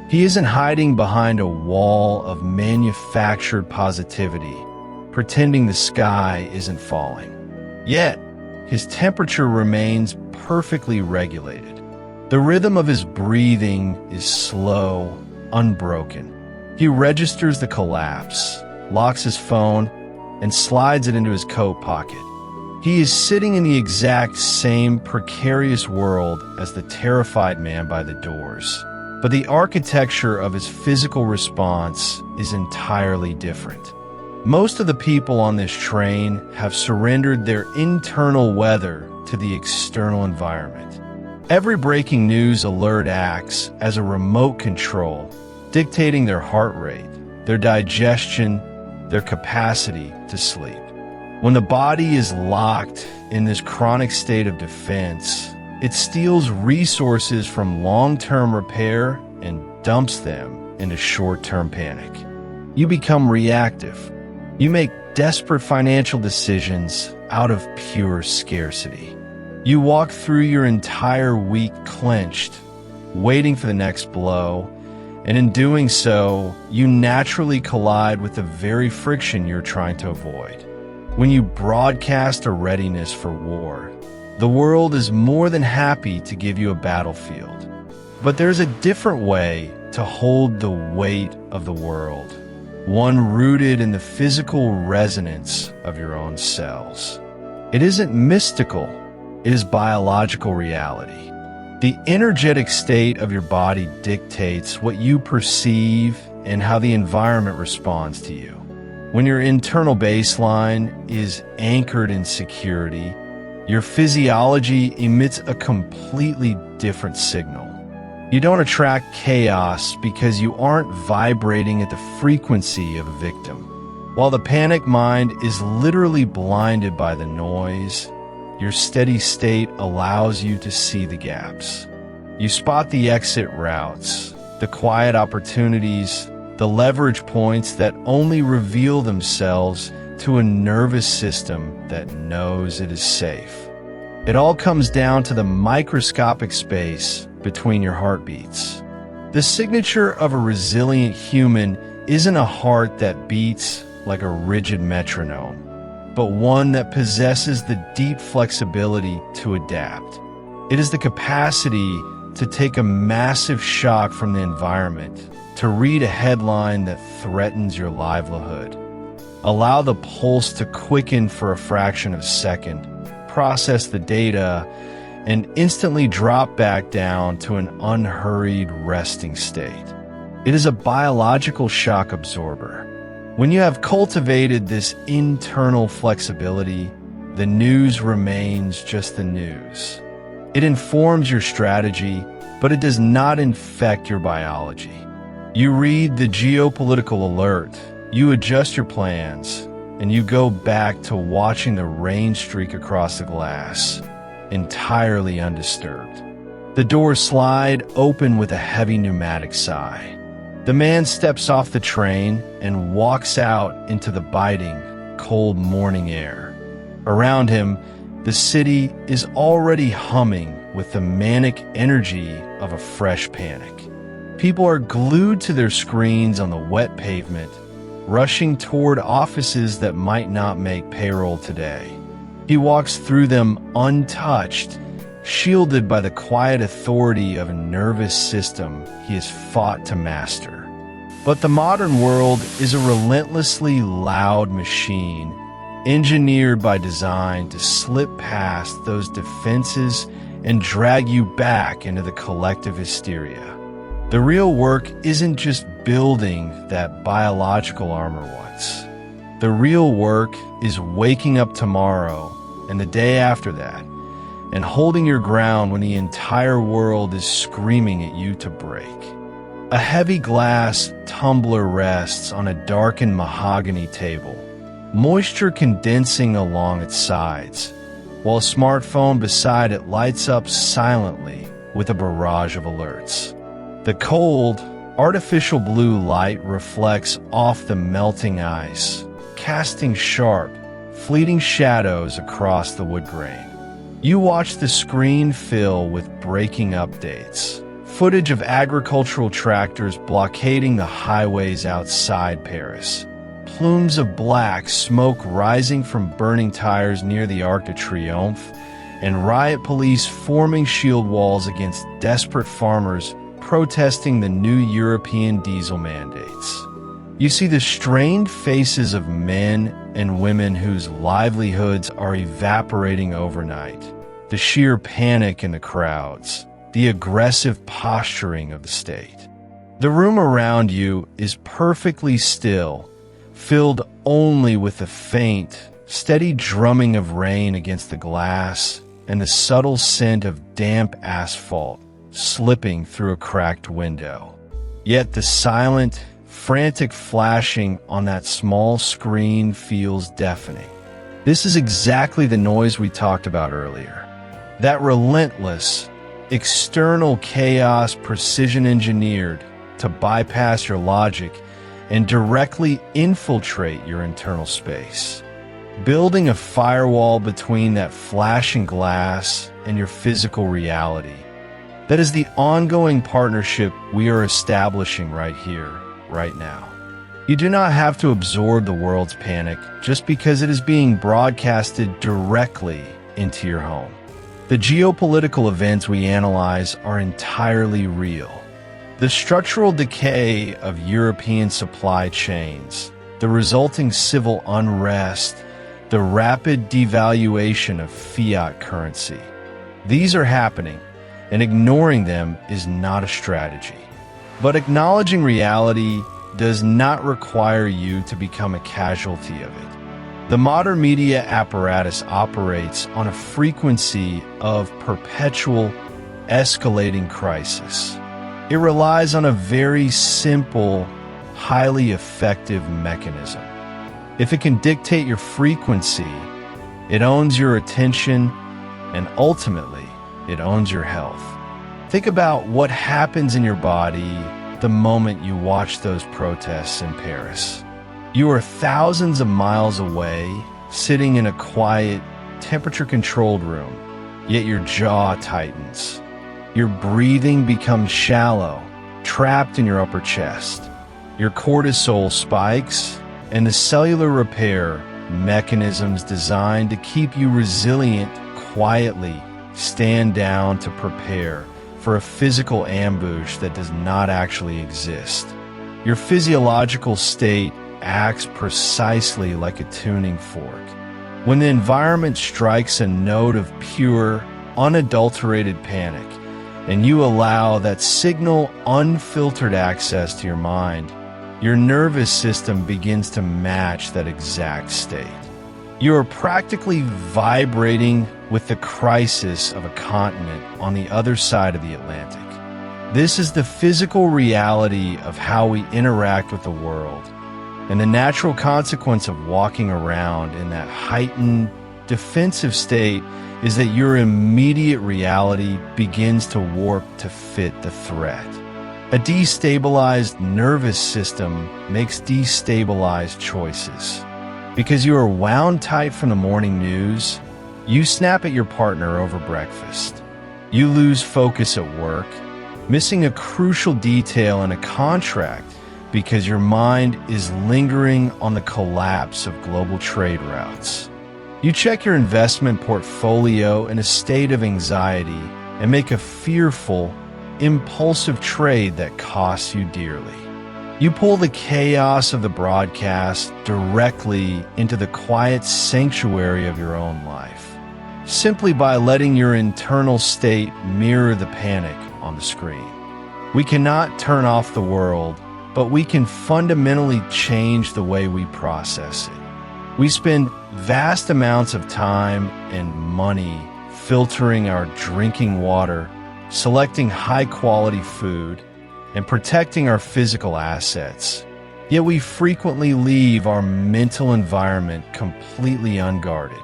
He isn't hiding behind a wall of manufactured positivity, pretending the sky isn't falling. Yet, his temperature remains perfectly regulated. The rhythm of his breathing is slow, unbroken. He registers the collapse, locks his phone, and slides it into his coat pocket. He is sitting in the exact same precarious world as the terrified man by the doors, but the architecture of his physical response is entirely different. Most of the people on this train have surrendered their internal weather to the external environment. Every breaking news alert acts as a remote control, dictating their heart rate, their digestion, their capacity to sleep. When the body is locked in this chronic state of defense, it steals resources from long-term repair and dumps them into short-term panic. You become reactive. You make desperate financial decisions out of pure scarcity. You walk through your entire week clenched, waiting for the next blow, and in doing so, you naturally collide with the very friction you're trying to avoid. When you broadcast a readiness for war, the world is more than happy to give you a battlefield. But there's a different way to hold the weight of the world, one rooted in the physical resonance of your own cells. It isn't mystical, it is biological reality. The energetic state of your body dictates what you perceive and how the environment responds to you. When your internal baseline is anchored in security, your physiology emits a completely different signal. You don't attract chaos because you aren't vibrating at the frequency of a victim. While the panic mind is literally blinded by the noise, your steady state allows you to see the gaps. You spot the exit routes, the quiet opportunities, the leverage points that only reveal themselves to a nervous system that knows it is safe. It all comes down to the microscopic space between your heartbeats. The signature of a resilient human isn't a heart that beats like a rigid metronome, but one that possesses the deep flexibility to adapt. It is the capacity to take a massive shock from the environment, to read a headline that threatens your livelihood, allow the pulse to quicken for a fraction of a second, process the data, and instantly drop back down to an unhurried resting state. It is a biological shock absorber. When you have cultivated this internal flexibility, the news remains just the news. It informs your strategy, but it does not infect your biology. You read the geopolitical alert, you adjust your plans, and you go back to watching the rain streak across the glass, entirely undisturbed. The doors slide open with a heavy pneumatic sigh. The man steps off the train and walks out into the biting, cold morning air. Around him, the city is already humming with the manic energy of a fresh panic. People are glued to their screens on the wet pavement, rushing toward offices that might not make payroll today. He walks through them untouched, shielded by the quiet authority of a nervous system he has fought to master. But the modern world is a relentlessly loud machine, engineered by design to slip past those defenses and drag you back into the collective hysteria. The real work isn't just building that biological armor once. The real work is waking up tomorrow and the day after that, and holding your ground when the entire world is screaming at you to break. A heavy glass tumbler rests on a darkened mahogany table, moisture condensing along its sides, while a smartphone beside it lights up silently with a barrage of alerts. The cold, artificial blue light reflects off the melting ice, casting sharp, fleeting shadows across the wood grain. You watch the screen fill with breaking updates, footage of agricultural tractors blockading the highways outside Paris, plumes of black smoke rising from burning tires near the Arc de Triomphe, and riot police forming shield walls against desperate farmers protesting the new European diesel mandates. You see the strained faces of men and women whose livelihoods are evaporating overnight, the sheer panic in the crowds, the aggressive posturing of the state. The room around you is perfectly still, filled only with the faint, steady drumming of rain against the glass and the subtle scent of damp asphalt slipping through a cracked window. Yet the silent, frantic flashing on that small screen feels deafening. This is exactly the noise we talked about earlier. That relentless, external chaos precision engineered to bypass your logic and directly infiltrate your internal space, building a firewall between that flashing glass and your physical reality. That is the ongoing partnership we are establishing right here, right now. You do not have to absorb the world's panic just because it is being broadcasted directly into your home. The geopolitical events we analyze are entirely real. The structural decay of European supply chains, the resulting civil unrest, the rapid devaluation of fiat currency. These are happening, and ignoring them is not a strategy. But acknowledging reality does not require you to become a casualty of it. The modern media apparatus operates on a frequency of perpetual, escalating crisis. It relies on a very simple, highly effective mechanism. If it can dictate your frequency, it owns your attention, and ultimately, it owns your health. Think about what happens in your body the moment you watch those protests in Paris. You are thousands of miles away, sitting in a quiet, temperature-controlled room, yet your jaw tightens. Your breathing becomes shallow, trapped in your upper chest. Your cortisol spikes, and the cellular repair mechanisms designed to keep you resilient quietly stand down to prepare for a physical ambush that does not actually exist. Your physiological state acts precisely like a tuning fork. When the environment strikes a note of pure, unadulterated panic, and you allow that signal unfiltered access to your mind, your nervous system begins to match that exact state. You are practically vibrating with the crisis of a continent on the other side of the Atlantic. This is the physical reality of how we interact with the world, and the natural consequence of walking around in that heightened, defensive state is that your immediate reality begins to warp to fit the threat. A destabilized nervous system makes destabilized choices. Because you are wound tight from the morning news, you snap at your partner over breakfast. You lose focus at work, missing a crucial detail in a contract because your mind is lingering on the collapse of global trade routes. You check your investment portfolio in a state of anxiety and make a fearful, impulsive trade that costs you dearly. You pull the chaos of the broadcast directly into the quiet sanctuary of your own life, simply by letting your internal state mirror the panic on the screen. We cannot turn off the world, but we can fundamentally change the way we process it. We spend vast amounts of time and money filtering our drinking water, selecting high-quality food, and protecting our physical assets. Yet we frequently leave our mental environment completely unguarded.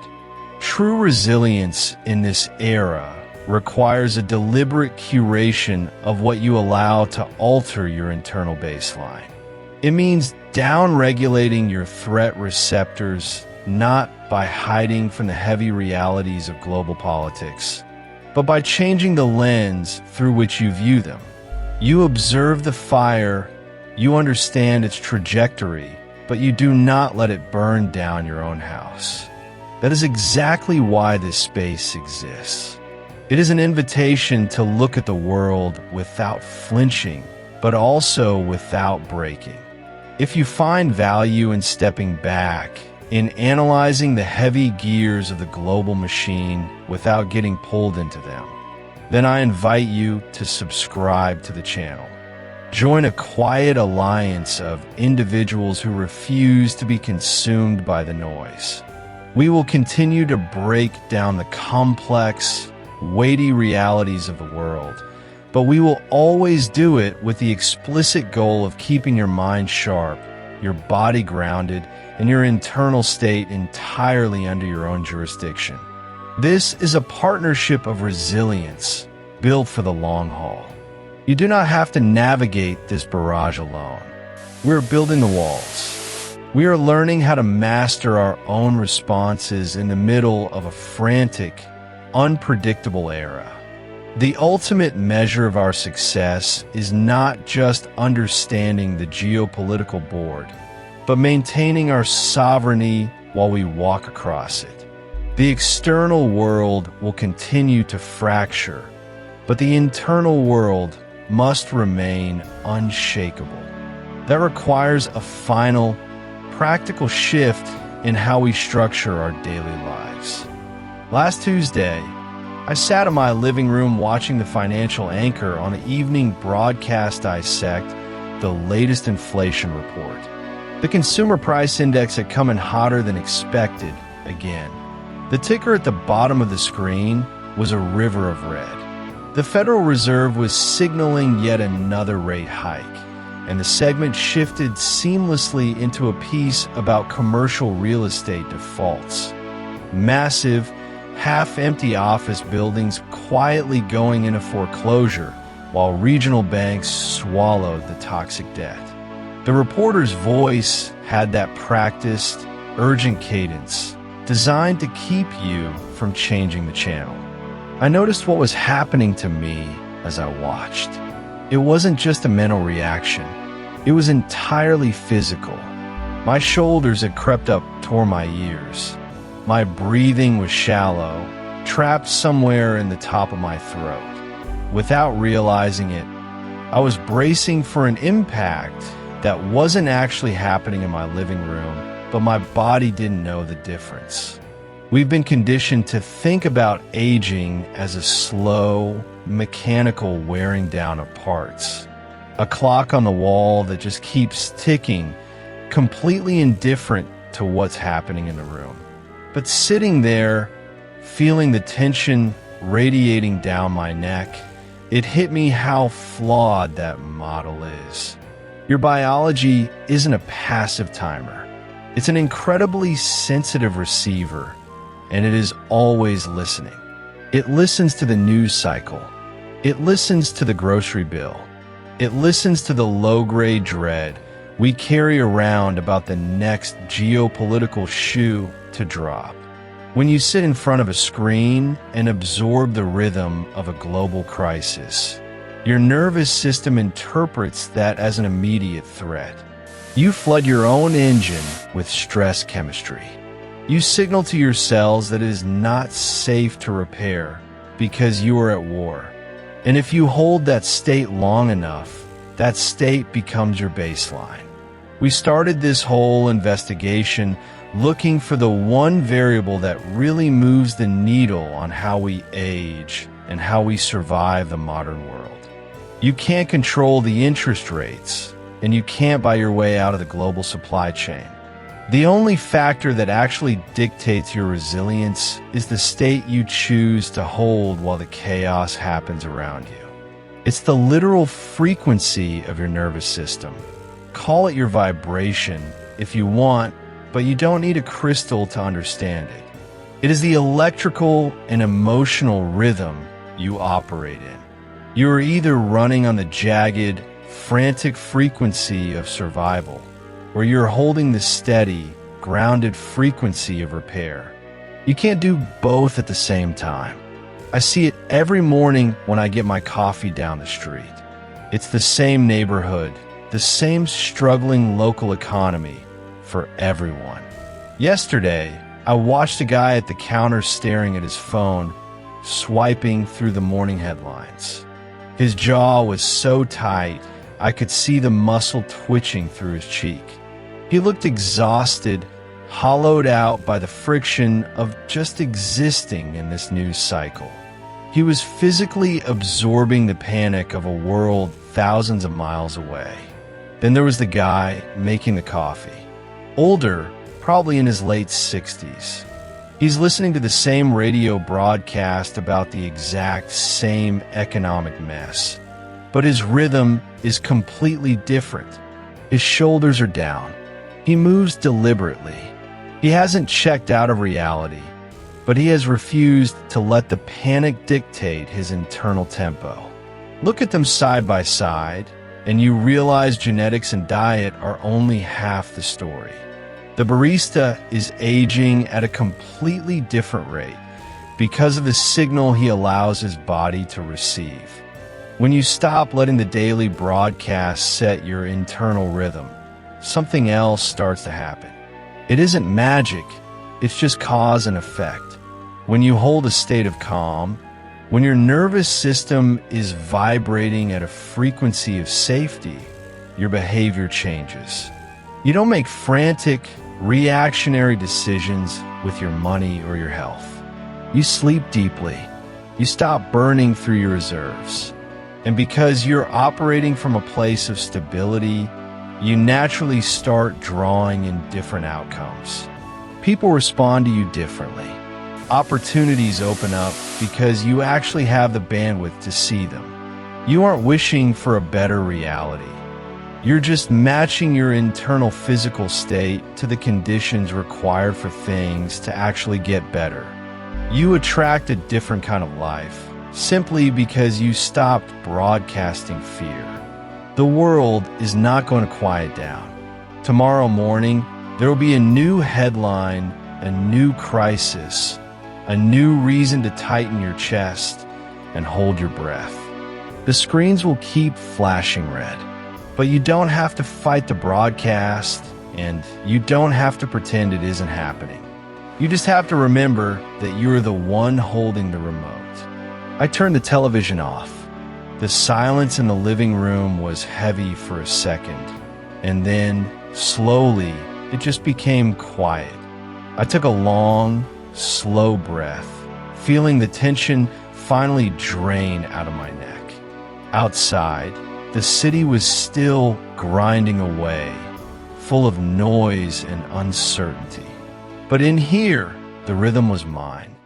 True resilience in this era requires a deliberate curation of what you allow to alter your internal baseline. It means down-regulating your threat receptors, not by hiding from the heavy realities of global politics, but by changing the lens through which you view them. You observe the fire, you understand its trajectory, but you do not let it burn down your own house. That is exactly why this space exists. It is an invitation to look at the world without flinching, but also without breaking. If you find value in stepping back, in analyzing the heavy gears of the global machine without getting pulled into them, then I invite you to subscribe to the channel. Join a quiet alliance of individuals who refuse to be consumed by the noise. We will continue to break down the complex, weighty realities of the world, but we will always do it with the explicit goal of keeping your mind sharp, your body grounded, and your internal state entirely under your own jurisdiction. This is a partnership of resilience, built for the long haul. You do not have to navigate this barrage alone. We're building the walls. We are learning how to master our own responses in the middle of a frantic, unpredictable era. The ultimate measure of our success is not just understanding the geopolitical board, but maintaining our sovereignty while we walk across it. The external world will continue to fracture, but the internal world must remain unshakable. That requires a final, practical shift in how we structure our daily lives. Last Tuesday, I sat in my living room watching the financial anchor on the evening broadcast dissect the latest inflation report. The consumer price index had come in hotter than expected again. The ticker at the bottom of the screen was a river of red. The Federal Reserve was signaling yet another rate hike, and the segment shifted seamlessly into a piece about commercial real estate defaults. Massive, half-empty office buildings quietly going into foreclosure while regional banks swallowed the toxic debt. The reporter's voice had that practiced, urgent cadence designed to keep you from changing the channel. I noticed what was happening to me as I watched. It wasn't just a mental reaction. It was entirely physical. My shoulders had crept up toward my ears. My breathing was shallow, trapped somewhere in the top of my throat. Without realizing it, I was bracing for an impact that wasn't actually happening in my living room, but my body didn't know the difference. We've been conditioned to think about aging as a slow, mechanical wearing down of parts. A clock on the wall that just keeps ticking, completely indifferent to what's happening in the room. But sitting there, feeling the tension radiating down my neck, it hit me how flawed that model is. Your biology isn't a passive timer. It's an incredibly sensitive receiver, and it is always listening. It listens to the news cycle. It listens to the grocery bill. It listens to the low-grade dread we carry around about the next geopolitical shoe to drop. When you sit in front of a screen and absorb the rhythm of a global crisis, your nervous system interprets that as an immediate threat. You flood your own engine with stress chemistry. You signal to your cells that it is not safe to repair because you are at war. And if you hold that state long enough, that state becomes your baseline. We started this whole investigation looking for the one variable that really moves the needle on how we age and how we survive the modern world. You can't control the interest rates, and you can't buy your way out of the global supply chain. The only factor that actually dictates your resilience is the state you choose to hold while the chaos happens around you. It's the literal frequency of your nervous system. Call it your vibration if you want, but you don't need a crystal to understand it. It is the electrical and emotional rhythm you operate in. You are either running on the jagged, frantic frequency of survival, or you're holding the steady, grounded frequency of repair. You can't do both at the same time. I see it every morning when I get my coffee down the street. It's the same neighborhood, the same struggling local economy for everyone. Yesterday, I watched a guy at the counter staring at his phone, swiping through the morning headlines. His jaw was so tight, I could see the muscle twitching through his cheek. He looked exhausted, hollowed out by the friction of just existing in this news cycle. He was physically absorbing the panic of a world thousands of miles away. Then there was the guy making the coffee. Older, probably in his late 60s. He's listening to the same radio broadcast about the exact same economic mess. But his rhythm is completely different. His shoulders are down. He moves deliberately. He hasn't checked out of reality, but he has refused to let the panic dictate his internal tempo. Look at them side by side, and you realize genetics and diet are only half the story. The barista is aging at a completely different rate because of the signal he allows his body to receive. When you stop letting the daily broadcast set your internal rhythm, something else starts to happen. It isn't magic, it's just cause and effect. When you hold a state of calm, when your nervous system is vibrating at a frequency of safety, your behavior changes. You don't make frantic, reactionary decisions with your money or your health. You sleep deeply. You stop burning through your reserves. And because you're operating from a place of stability, you naturally start drawing in different outcomes. People respond to you differently. Opportunities open up because you actually have the bandwidth to see them. You aren't wishing for a better reality. You're just matching your internal physical state to the conditions required for things to actually get better. You attract a different kind of life simply because you stopped broadcasting fear. The world is not going to quiet down. Tomorrow morning, there will be a new headline, a new crisis, a new reason to tighten your chest and hold your breath. The screens will keep flashing red. But you don't have to fight the broadcast, and you don't have to pretend it isn't happening. You just have to remember that you're the one holding the remote. I turned the television off. The silence in the living room was heavy for a second, and then, slowly, it just became quiet. I took a long, slow breath, feeling the tension finally drain out of my neck. Outside, the city was still grinding away, full of noise and uncertainty. But in here, the rhythm was mine.